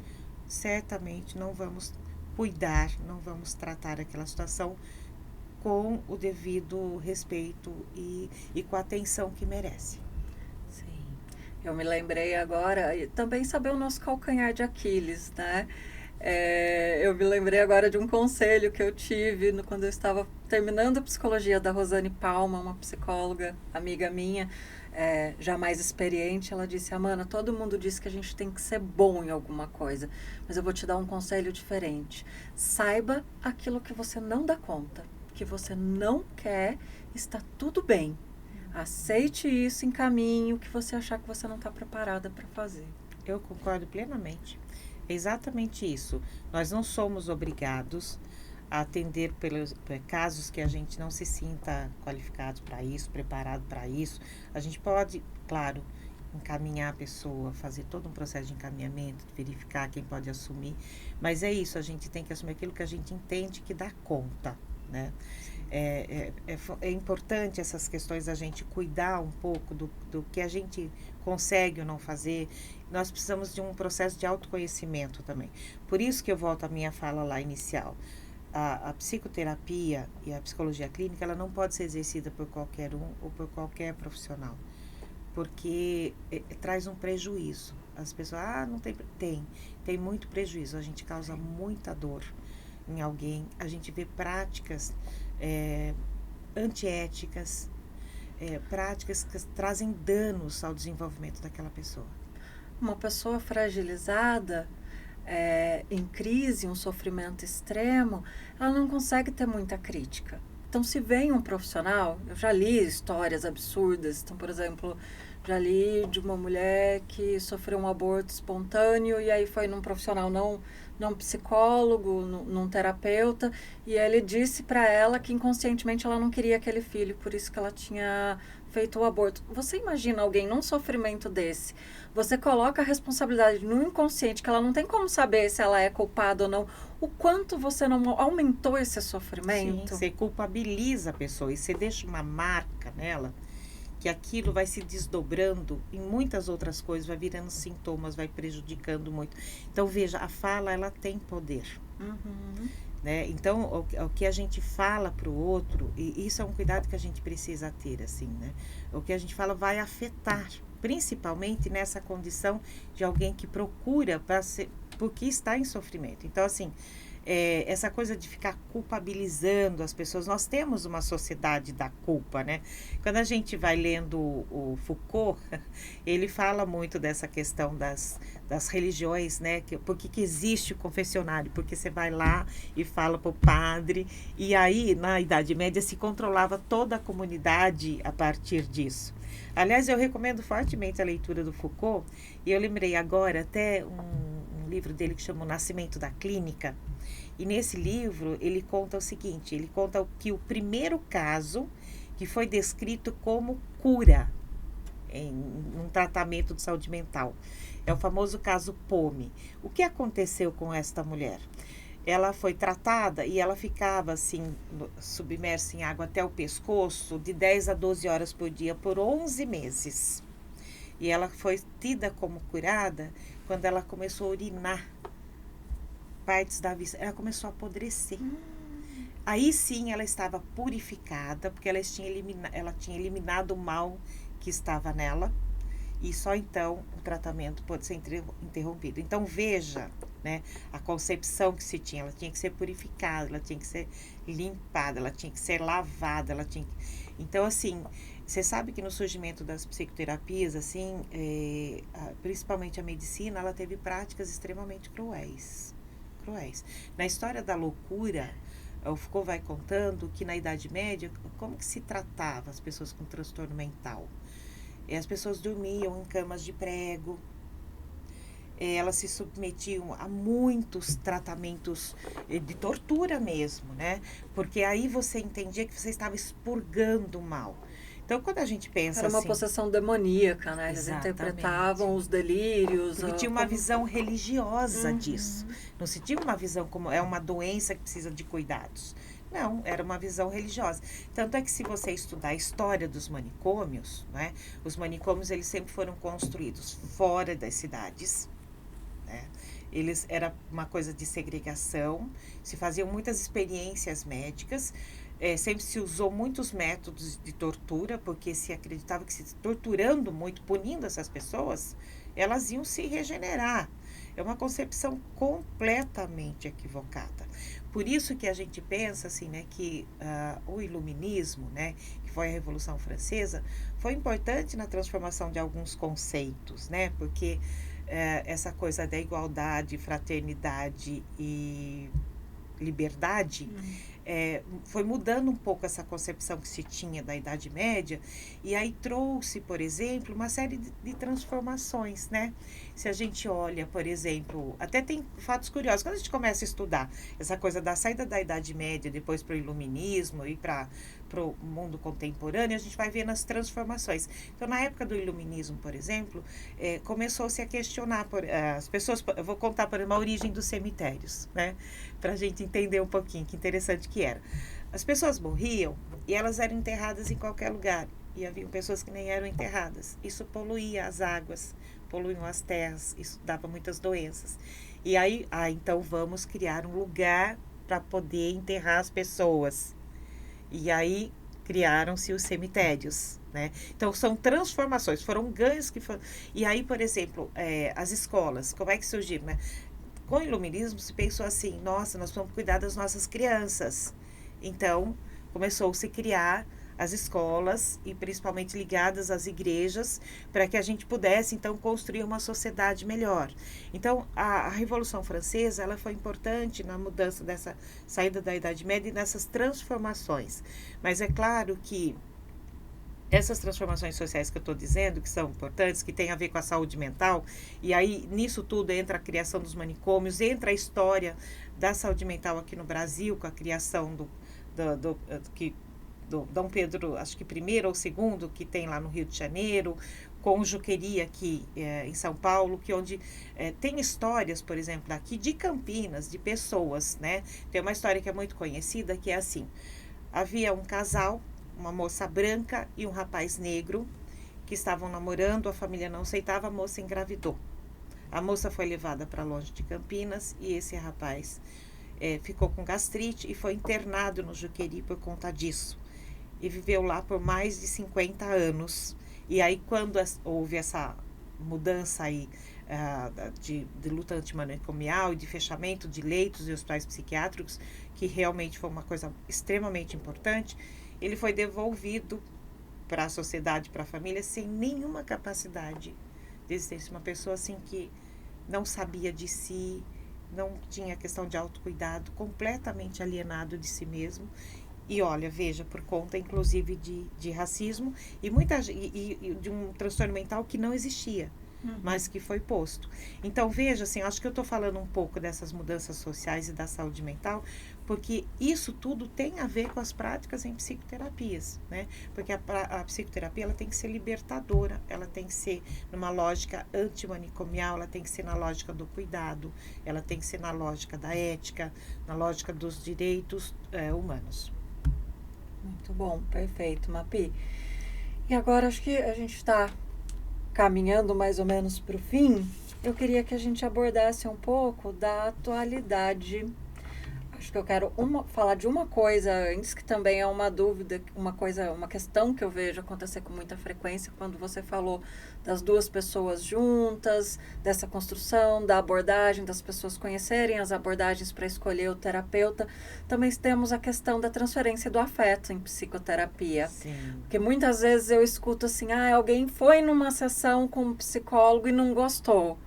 certamente não vamos cuidar, não vamos tratar aquela situação com o devido respeito e com a atenção que merece.
Sim. Eu me lembrei agora, e também saber o nosso calcanhar de Aquiles, né? Eu me lembrei agora de um conselho que eu tive quando eu estava terminando a psicologia da Rosane Palma, uma psicóloga, amiga minha, já mais experiente. Ela disse: Amanda, todo mundo diz que a gente tem que ser bom em alguma coisa, mas eu vou te dar um conselho diferente. Saiba aquilo que você não dá conta, que você não quer, está tudo bem. Aceite isso, encaminhe o que você achar que você não está preparada para fazer.
Eu concordo plenamente. É exatamente isso. Nós não somos obrigados a atender pelos casos que a gente não se sinta qualificado para isso, preparado para isso. A gente pode, claro, encaminhar a pessoa, fazer todo um processo de encaminhamento, verificar quem pode assumir. Mas é isso, a gente tem que assumir aquilo que a gente entende que dá conta, né? É importante essas questões da gente cuidar um pouco do que a gente consegue ou não fazer. Nós precisamos de um processo de autoconhecimento também. Por isso que eu volto à minha fala lá inicial. A psicoterapia e a psicologia clínica, ela não pode ser exercida por qualquer um ou por qualquer profissional, porque traz um prejuízo. As pessoas, não tem muito prejuízo, a gente causa muita dor em alguém, a gente vê práticas antiéticas, práticas que trazem danos ao desenvolvimento daquela pessoa.
Uma pessoa fragilizada, em crise, um sofrimento extremo, ela não consegue ter muita crítica. Então, se vem um profissional, eu já li histórias absurdas. Então, por exemplo, já li de uma mulher que sofreu um aborto espontâneo e aí foi num profissional, não psicólogo, num terapeuta, e ele disse para ela que inconscientemente ela não queria aquele filho, por isso que ela tinha feito o aborto. Você imagina alguém num sofrimento desse? Você coloca a responsabilidade no inconsciente, que ela não tem como saber se ela é culpada ou não. O quanto você não aumentou esse sofrimento?
Sim, você culpabiliza a pessoa e você deixa uma marca nela, que aquilo vai se desdobrando em muitas outras coisas, vai virando sintomas, vai prejudicando muito. Então, veja, a fala, ela tem poder.
Uhum.
Né? Então, o que a gente fala para o outro, e isso é um cuidado que a gente precisa ter, assim, né? O que a gente fala vai afetar, principalmente nessa condição de alguém que procura porque está em sofrimento. Então, assim, essa coisa de ficar culpabilizando as pessoas, nós temos uma sociedade da culpa, né? Quando a gente vai lendo o Foucault, ele fala muito dessa questão das religiões, né? Por que existe o confessionário? Porque você vai lá e fala para o padre, e aí, na Idade Média, se controlava toda a comunidade a partir disso. Aliás, eu recomendo fortemente a leitura do Foucault, e eu lembrei agora até um livro dele que chama O Nascimento da Clínica. E nesse livro ele conta o seguinte, ele conta que o primeiro caso que foi descrito como cura em um tratamento de saúde mental é o famoso caso Pome. O que aconteceu com esta mulher? Ela foi tratada e ela ficava assim, submersa em água até o pescoço, de 10 a 12 horas por dia, por 11 meses. E ela foi tida como curada quando ela começou a urinar partes da vista. Ela começou a apodrecer. Aí sim ela estava purificada, porque ela tinha eliminado o mal que estava nela. E só então o tratamento pode ser interrompido. Então veja, né, a concepção que se tinha. Ela tinha que ser purificada, ela tinha que ser limpada, ela tinha que ser lavada, Então, assim, você sabe que no surgimento das psicoterapias, assim, principalmente a medicina, ela teve práticas extremamente cruéis. Na história da loucura, o Foucault vai contando que na Idade Média, como que se tratava as pessoas com transtorno mental? As pessoas dormiam em camas de prego, elas se submetiam a muitos tratamentos de tortura mesmo, né? Porque aí você entendia que você estava expurgando o mal. Então, quando a gente pensa
Era uma
assim,
possessão demoníaca, né? Eles
exatamente,
interpretavam os delírios.
porque tinha uma visão religiosa disso. Não se tinha uma visão como é uma doença que precisa de cuidados. Não, era uma visão religiosa. Tanto é que se você estudar a história dos manicômios, né, os manicômios eles sempre foram construídos fora das cidades, né? Era uma coisa de segregação, se faziam muitas experiências médicas, sempre se usou muitos métodos de tortura, porque se acreditava que se torturando muito, punindo essas pessoas, elas iam se regenerar. É uma concepção completamente equivocada. Por isso que a gente pensa assim, né, que o iluminismo, né, que foi a Revolução Francesa, foi importante na transformação de alguns conceitos, né, porque essa coisa da igualdade, fraternidade e liberdade, foi mudando um pouco essa concepção que se tinha da Idade Média, e aí trouxe, por exemplo, uma série de transformações, né? Se a gente olha, por exemplo, até tem fatos curiosos, quando a gente começa a estudar essa coisa da saída da Idade Média, depois para o Iluminismo e para o mundo contemporâneo, a gente vai vendo as transformações. Então, na época do Iluminismo, por exemplo, começou-se a questionar, as pessoas, eu vou contar, por exemplo, a origem dos cemitérios, né? Para a gente entender um pouquinho, que interessante que era. As pessoas morriam e elas eram enterradas em qualquer lugar. E havia pessoas que nem eram enterradas. Isso poluía as águas, poluíam as terras, isso dava muitas doenças. E aí, então vamos criar um lugar para poder enterrar as pessoas. E aí criaram-se os cemitérios, né? Então são transformações, foram ganhos que foram. E aí, por exemplo, as escolas, como é que surgiram, né? Com o iluminismo se pensou assim, nossa, nós vamos cuidar das nossas crianças. Então, começou-se a criar as escolas e principalmente ligadas às igrejas, para que a gente pudesse então construir uma sociedade melhor. Então a Revolução Francesa, ela foi importante na mudança dessa saída da Idade Média e nessas transformações. Mas é claro que essas transformações sociais que eu estou dizendo, que são importantes, que têm a ver com a saúde mental, e aí nisso tudo entra a criação dos manicômios, entra a história da saúde mental aqui no Brasil, com a criação do Dom Pedro, acho que primeiro ou segundo, que tem lá no Rio de Janeiro, com o Juqueri aqui em São Paulo, que onde tem histórias, por exemplo, daqui de Campinas, de pessoas, né? Tem uma história que é muito conhecida, que é assim, havia um casal, uma moça branca e um rapaz negro, que estavam namorando, a família não aceitava, a moça engravidou. A moça foi levada para longe de Campinas e esse rapaz ficou com gastrite e foi internado no Juqueri por conta disso. E viveu lá por mais de 50 anos. E aí, quando houve essa mudança aí de luta antimanicomial e de fechamento de leitos e hospitais psiquiátricos, que realmente foi uma coisa extremamente importante, ele foi devolvido para a sociedade, para a família, sem nenhuma capacidade de existência. Uma pessoa assim que não sabia de si, não tinha questão de autocuidado, completamente alienado de si mesmo. E olha, veja, por conta inclusive de racismo e de um transtorno mental que não existia, mas que foi posto. Então, veja, assim, acho que eu estou falando um pouco dessas mudanças sociais e da saúde mental, porque isso tudo tem a ver com as práticas em psicoterapias, né? Porque a psicoterapia, ela tem que ser libertadora, ela tem que ser numa lógica antimanicomial, ela tem que ser na lógica do cuidado, ela tem que ser na lógica da ética, na lógica dos direitos humanos.
Muito bom, perfeito, Mapi. E agora acho que a gente está caminhando mais ou menos para o fim. Eu queria que a gente abordasse um pouco da atualidade. Acho que eu quero falar de uma coisa antes, que também é uma dúvida, uma questão que eu vejo acontecer com muita frequência, quando você falou das duas pessoas juntas, dessa construção, da abordagem, das pessoas conhecerem as abordagens para escolher o terapeuta. Também temos a questão da transferência do afeto em psicoterapia.
Sim.
Porque muitas vezes eu escuto assim, alguém foi numa sessão com um psicólogo e não gostou.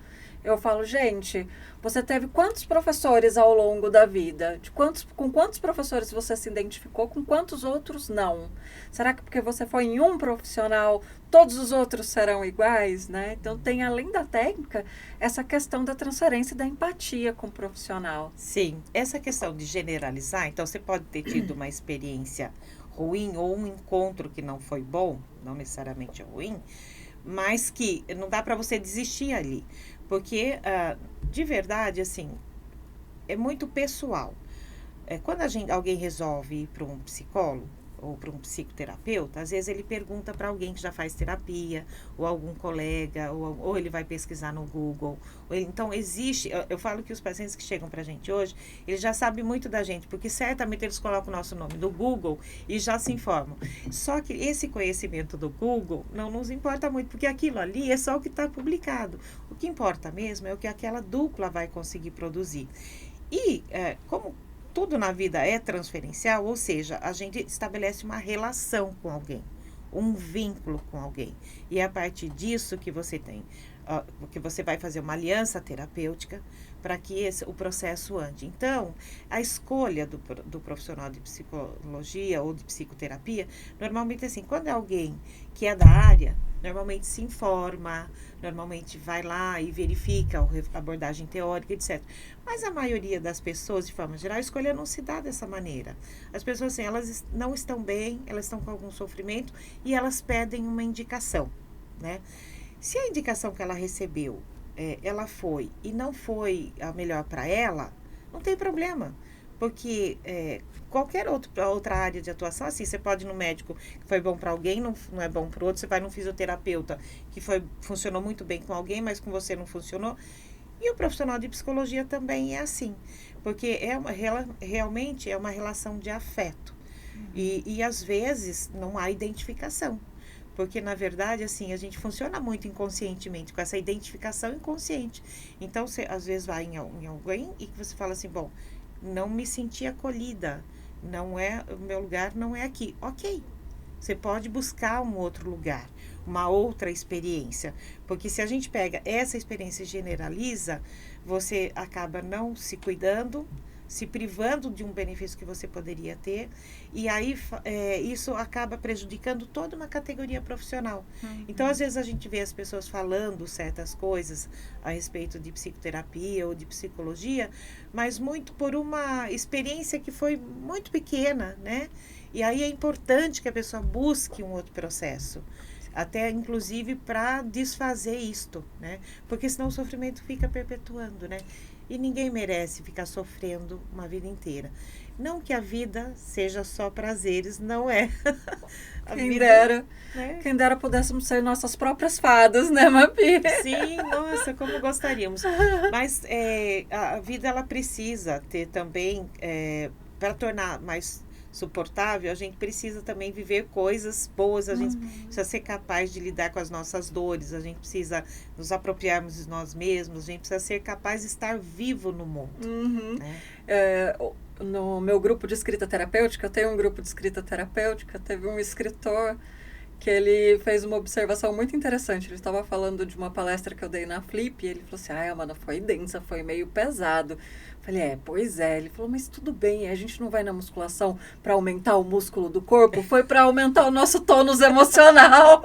Eu falo, gente, você teve quantos professores ao longo da vida? Com quantos professores você se identificou? Com quantos outros não? Será que porque você foi em um profissional, todos os outros serão iguais, né? Então, tem, além da técnica, essa questão da transferência da empatia com o profissional.
Sim, essa questão de generalizar, então você pode ter tido uma experiência ruim ou um encontro que não foi bom, não necessariamente ruim, mas que não dá para você desistir ali. Porque, de verdade, assim, é muito pessoal. Quando alguém resolve ir para um psicólogo ou para um psicoterapeuta, às vezes ele pergunta para alguém que já faz terapia, ou algum colega, ou ele vai pesquisar no Google. Então, existe, eu falo que os pacientes que chegam para a gente hoje, eles já sabem muito da gente, porque certamente eles colocam o nosso nome no Google e já se informam. Só que esse conhecimento do Google não nos importa muito, porque aquilo ali é só o que está publicado. O que importa mesmo é o que aquela dupla vai conseguir produzir. E, como tudo na vida é transferencial, ou seja, a gente estabelece uma relação com alguém, um vínculo com alguém. E é a partir disso que você tem, que você vai fazer uma aliança terapêutica para que o processo ande. Então, a escolha do profissional de psicologia ou de psicoterapia, normalmente assim, quando é alguém que é da área, normalmente se informa, normalmente vai lá e verifica a abordagem teórica, etc. Mas a maioria das pessoas, de forma geral, a escolha não se dá dessa maneira. As pessoas, assim, elas não estão bem, elas estão com algum sofrimento e elas pedem uma indicação, né? Se a indicação que ela recebeu, ela foi e não foi a melhor para ela, não tem problema. Porque qualquer outra área de atuação, assim, você pode ir no médico que foi bom para alguém, não é bom para o outro, você vai no fisioterapeuta que funcionou muito bem com alguém, mas com você não funcionou. E o profissional de psicologia também é assim, porque realmente é uma relação de afeto. E às vezes não há identificação. Porque, na verdade, assim, a gente funciona muito inconscientemente, com essa identificação inconsciente. Então, você às vezes vai em alguém e você fala assim, bom, não me senti acolhida, o meu lugar não é aqui. Ok, você pode buscar um outro lugar, uma outra experiência. Porque se a gente pega essa experiência e generaliza, você acaba não se cuidando, se privando de um benefício que você poderia ter, e aí isso acaba prejudicando toda uma categoria profissional. Então, às vezes, a gente vê as pessoas falando certas coisas a respeito de psicoterapia ou de psicologia, mas muito por uma experiência que foi muito pequena, né? E aí é importante que a pessoa busque um outro processo, até inclusive para desfazer isto, né? Porque senão o sofrimento fica perpetuando, né? E ninguém merece ficar sofrendo uma vida inteira. Não que a vida seja só prazeres, não é.
Quem vida, dera,
né?
Quem dera pudéssemos ser nossas próprias fadas, né, Mapi?
Sim, nossa, como gostaríamos. Mas a vida, ela precisa ter também, para tornar mais suportável, a gente precisa também viver coisas boas, a gente precisa ser capaz de lidar com as nossas dores, a gente precisa nos apropriarmos de nós mesmos, a gente precisa ser capaz de estar vivo no mundo. Né?
No meu grupo de escrita terapêutica, eu tenho um grupo de escrita terapêutica, teve um escritor que ele fez uma observação muito interessante. Ele estava falando de uma palestra que eu dei na Flip, e ele falou assim, Amanda, foi densa, foi meio pesado. Eu falei, pois é. Ele falou, mas tudo bem, a gente não vai na musculação para aumentar o músculo do corpo, foi para aumentar o nosso tônus emocional.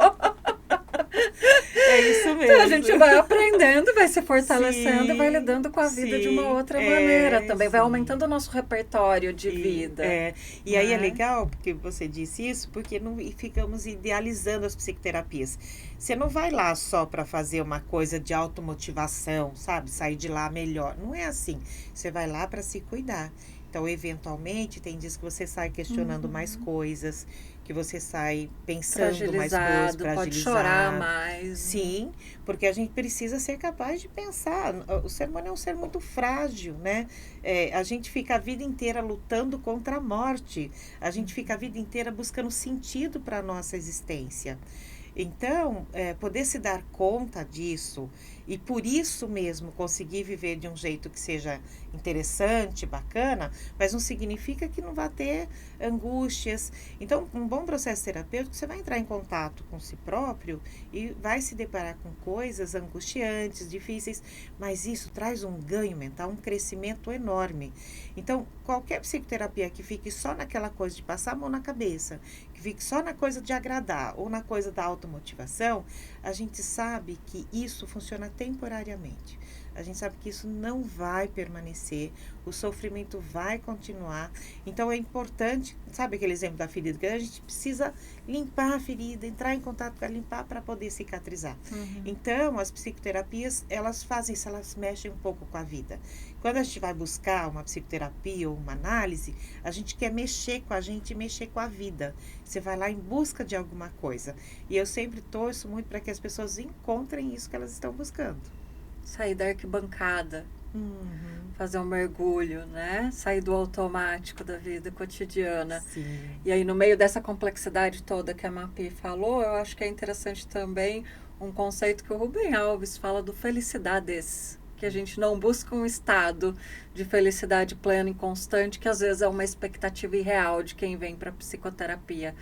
É isso mesmo.
Então a gente vai aprendendo, vai se fortalecendo e vai lidando com a vida de uma outra maneira também. Vai aumentando o nosso repertório de vida.
E aí é legal porque você disse isso, porque não ficamos idealizando as psicoterapias. Você não vai lá só para fazer uma coisa de automotivação, sabe? Sair de lá melhor. Não é assim. Você vai lá para se cuidar. Então, eventualmente, tem dias que você sai questionando mais coisas, que você sai pensando mais coisas, fragilizado.
Pode chorar mais.
Sim, porque a gente precisa ser capaz de pensar. O ser humano é um ser muito frágil, né? A gente fica a vida inteira lutando contra a morte. A gente fica a vida inteira buscando sentido para a nossa existência. Então, poder se dar conta disso e por isso mesmo conseguir viver de um jeito que seja interessante, bacana, mas não significa que não vá ter angústias. Então, um bom processo terapêutico, você vai entrar em contato com si próprio e vai se deparar com coisas angustiantes, difíceis, mas isso traz um ganho mental, um crescimento enorme. Então, qualquer psicoterapia que fique só naquela coisa de passar a mão na cabeça, que fique só na coisa de agradar ou na coisa da automotivação, a gente sabe que isso funciona temporariamente. A gente sabe que isso não vai permanecer, o sofrimento vai continuar. Então é importante, sabe aquele exemplo da ferida? Que a gente precisa limpar a ferida, entrar em contato para limpar para poder cicatrizar. Então as psicoterapias, elas fazem isso, elas mexem um pouco com a vida. Quando a gente vai buscar uma psicoterapia ou uma análise, a gente quer mexer com a gente e mexer com a vida. Você vai lá em busca de alguma coisa. E eu sempre torço muito para que as pessoas encontrem isso que elas estão buscando.
Sair da arquibancada, fazer um mergulho, né? Sair do automático da vida cotidiana.
Sim.
E aí, no meio dessa complexidade toda que a Mapi falou, eu acho que é interessante também um conceito que o Rubem Alves fala do felicidades, que a gente não busca um estado de felicidade plena e constante, que às vezes é uma expectativa irreal de quem vem para a psicoterapia.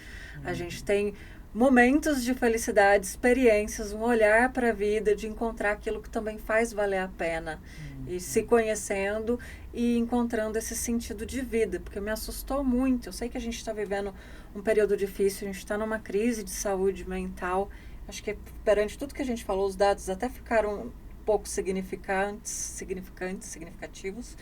A gente tem momentos de felicidade, experiências, um olhar para a vida, de encontrar aquilo que também faz valer a pena. E se conhecendo e encontrando esse sentido de vida, porque me assustou muito. Eu sei que a gente está vivendo um período difícil, a gente está numa crise de saúde mental. Acho que perante tudo que a gente falou, os dados até ficaram um pouco significativos.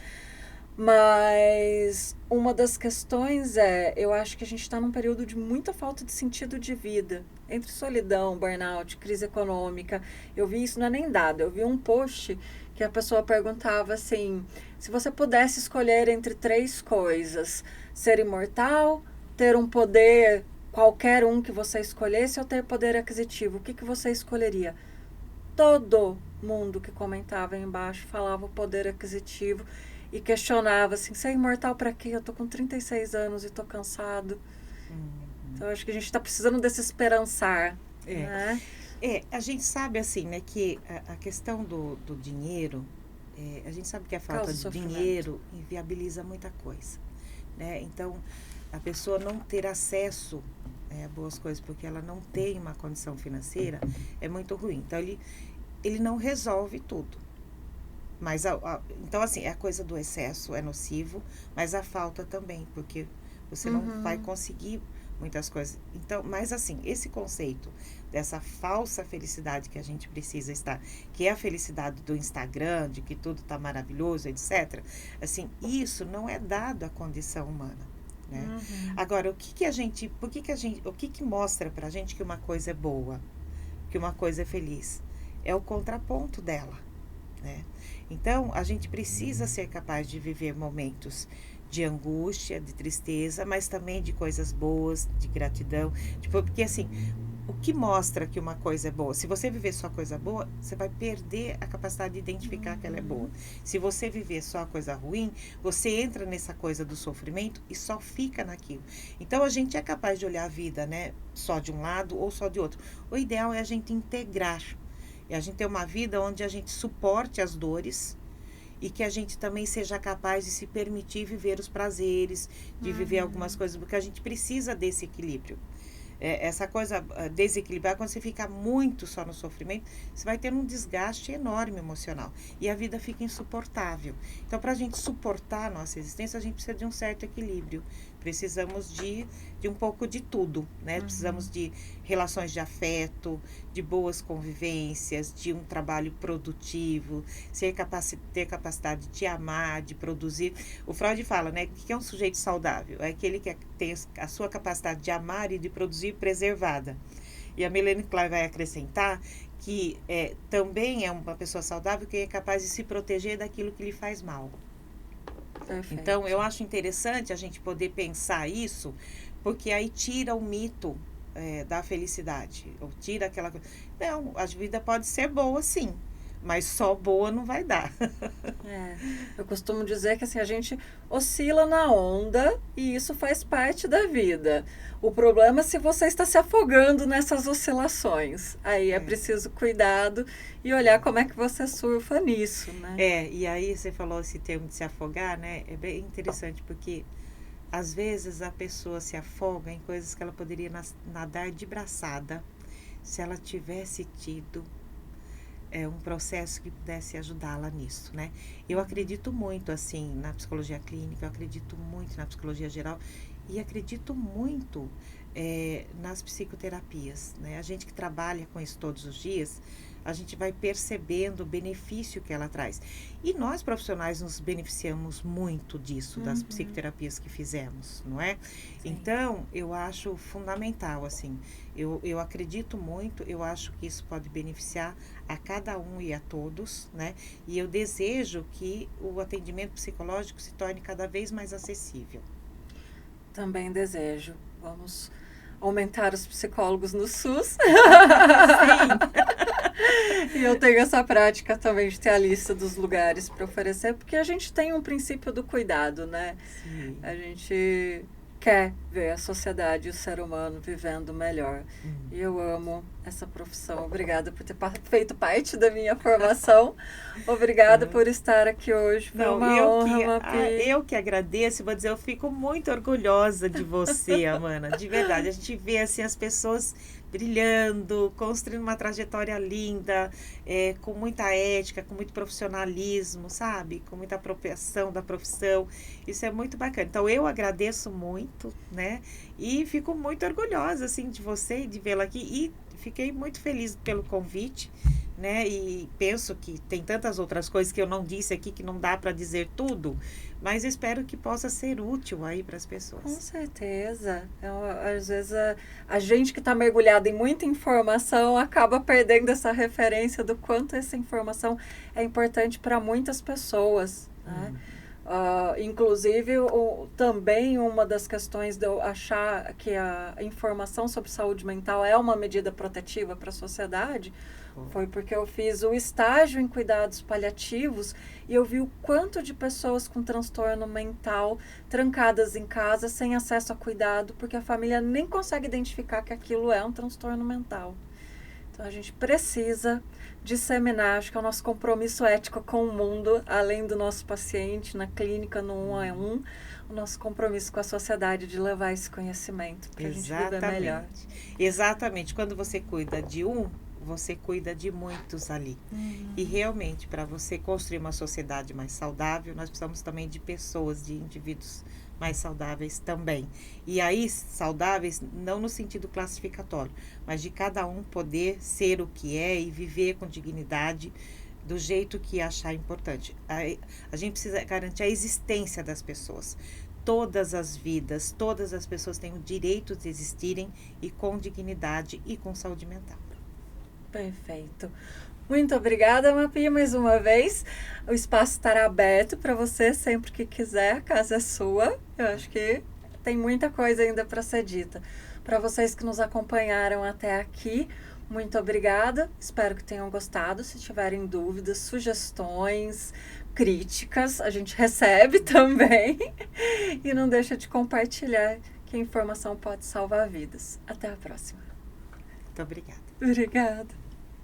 Mas uma das questões eu acho que a gente está num período de muita falta de sentido de vida, entre solidão, burnout, crise econômica. Eu vi isso, não é nem dado, eu vi um post que a pessoa perguntava assim, se você pudesse escolher entre 3 coisas, ser imortal, ter um poder, qualquer um que você escolhesse, ou ter poder aquisitivo, o que você escolheria? Todo mundo que comentava aí embaixo falava o poder aquisitivo, e questionava assim, ser imortal pra quê? Eu tô com 36 anos e tô cansado. Então, acho que a gente tá precisando desse esperançar. Né?
A gente sabe assim, né, que a questão do dinheiro, a gente sabe que a falta de dinheiro inviabiliza muita coisa. Né? Então, a pessoa não ter acesso boas coisas, porque ela não tem uma condição financeira, é muito ruim. Então, ele não resolve tudo. Mas, então, assim, a coisa do excesso é nocivo, mas a falta também, porque você não vai conseguir muitas coisas. Então, mas assim, esse conceito dessa falsa felicidade que a gente precisa estar, que é a felicidade do Instagram, de que tudo está maravilhoso, etc. Assim, isso não é dado à condição humana, né? Agora, o que mostra pra gente que uma coisa é boa, que uma coisa é feliz? É o contraponto dela, né? Então, a gente precisa ser capaz de viver momentos de angústia, de tristeza, mas também de coisas boas, de gratidão. Tipo, porque assim, o que mostra que uma coisa é boa? Se você viver só coisa boa, você vai perder a capacidade de identificar que ela é boa. Se você viver só coisa ruim, você entra nessa coisa do sofrimento e só fica naquilo. Então, a gente é capaz de olhar a vida, né, só de um lado ou só de outro. O ideal é a gente integrar. E a gente ter uma vida onde a gente suporte as dores e que a gente também seja capaz de se permitir viver os prazeres, de viver algumas coisas, porque a gente precisa desse equilíbrio. Essa coisa desequilibrada, quando você fica muito só no sofrimento, você vai ter um desgaste enorme emocional e a vida fica insuportável. Então, para a gente suportar a nossa existência, a gente precisa de um certo equilíbrio. Precisamos de um pouco de tudo, né? Precisamos de relações de afeto, de boas convivências, de um trabalho produtivo, ter capacidade de amar, de produzir. O Freud fala, né, que é um sujeito saudável, é aquele que tem a sua capacidade de amar e de produzir preservada. E a Melanie Klein vai acrescentar que também é uma pessoa saudável que é capaz de se proteger daquilo que lhe faz mal. Perfeito. Então, eu acho interessante a gente poder pensar isso, porque aí tira o mito da felicidade, ou tira aquela coisa. Não, a vida pode ser boa, sim, mas só boa não vai dar.
Eu costumo dizer que assim, a gente oscila na onda e isso faz parte da vida. O problema é se você está se afogando nessas oscilações. Aí é preciso cuidado e olhar como é que você surfa nisso, né?
E aí você falou esse termo de se afogar, né? É bem interessante porque às vezes a pessoa se afoga em coisas que ela poderia nadar de braçada se ela tivesse tido um processo que pudesse ajudá-la nisso, né? Eu acredito muito, assim, na psicologia clínica, eu acredito muito na psicologia geral e acredito muito nas psicoterapias, né? A gente que trabalha com isso todos os dias, a gente vai percebendo o benefício que ela traz. E nós, profissionais, nos beneficiamos muito disso, das psicoterapias que fizemos, não é? Sim. Então, eu acho fundamental, assim, eu acredito muito, eu acho que isso pode beneficiar a cada um e a todos, né? E eu desejo que o atendimento psicológico se torne cada vez mais acessível.
Também desejo. Vamos aumentar os psicólogos no SUS. Sim. E eu tenho essa prática também de ter a lista dos lugares para oferecer, porque a gente tem um princípio do cuidado, né? Sim. A gente quer ver a sociedade e o ser humano vivendo melhor. E eu amo essa profissão. Obrigada por ter feito parte da minha formação. Obrigada por estar aqui hoje. Foi uma honra, Mapi.
Eu que agradeço, vou dizer, eu fico muito orgulhosa de você, Amanda. De verdade, a gente vê assim as pessoas brilhando, construindo uma trajetória linda, com muita ética, com muito profissionalismo, sabe? Com muita apropriação da profissão. Isso é muito bacana. Então, eu agradeço muito, né? E fico muito orgulhosa, assim, de você e de vê-la aqui. E fiquei muito feliz pelo convite, né? E penso que tem tantas outras coisas que eu não disse aqui, que não dá para dizer tudo, mas eu espero que possa ser útil aí para as pessoas.
Com certeza. Às vezes a gente que está mergulhada em muita informação acaba perdendo essa referência do quanto essa informação é importante para muitas pessoas, né? Inclusive, também uma das questões de eu achar que a informação sobre saúde mental é uma medida protetiva para a sociedade foi porque eu fiz o estágio em cuidados paliativos e eu vi o quanto de pessoas com transtorno mental trancadas em casa sem acesso a cuidado porque a família nem consegue identificar que aquilo é um transtorno mental. Então a gente precisa disseminar, acho que é o nosso compromisso ético com o mundo, além do nosso paciente na clínica, no 1-a-1, o nosso compromisso com a sociedade de levar esse conhecimento para a gente viver melhor.
Exatamente. Quando você cuida de um, você cuida de muitos ali. E realmente, para você construir uma sociedade mais saudável, nós precisamos também de pessoas, de indivíduos mais saudáveis também. E aí, saudáveis não no sentido classificatório, mas de cada um poder ser o que é e viver com dignidade do jeito que achar importante. A gente precisa garantir a existência das pessoas. Todas as vidas, todas as pessoas têm o direito de existirem e com dignidade e com saúde mental.
Perfeito. Muito obrigada, Mapi, mais uma vez. O espaço estará aberto para você sempre que quiser, a casa é sua. Eu acho que tem muita coisa ainda para ser dita. Para vocês que nos acompanharam até aqui, muito obrigada. Espero que tenham gostado. Se tiverem dúvidas, sugestões, críticas, a gente recebe também. E não deixa de compartilhar, que a informação pode salvar vidas. Até a próxima.
Muito obrigada.
Obrigada.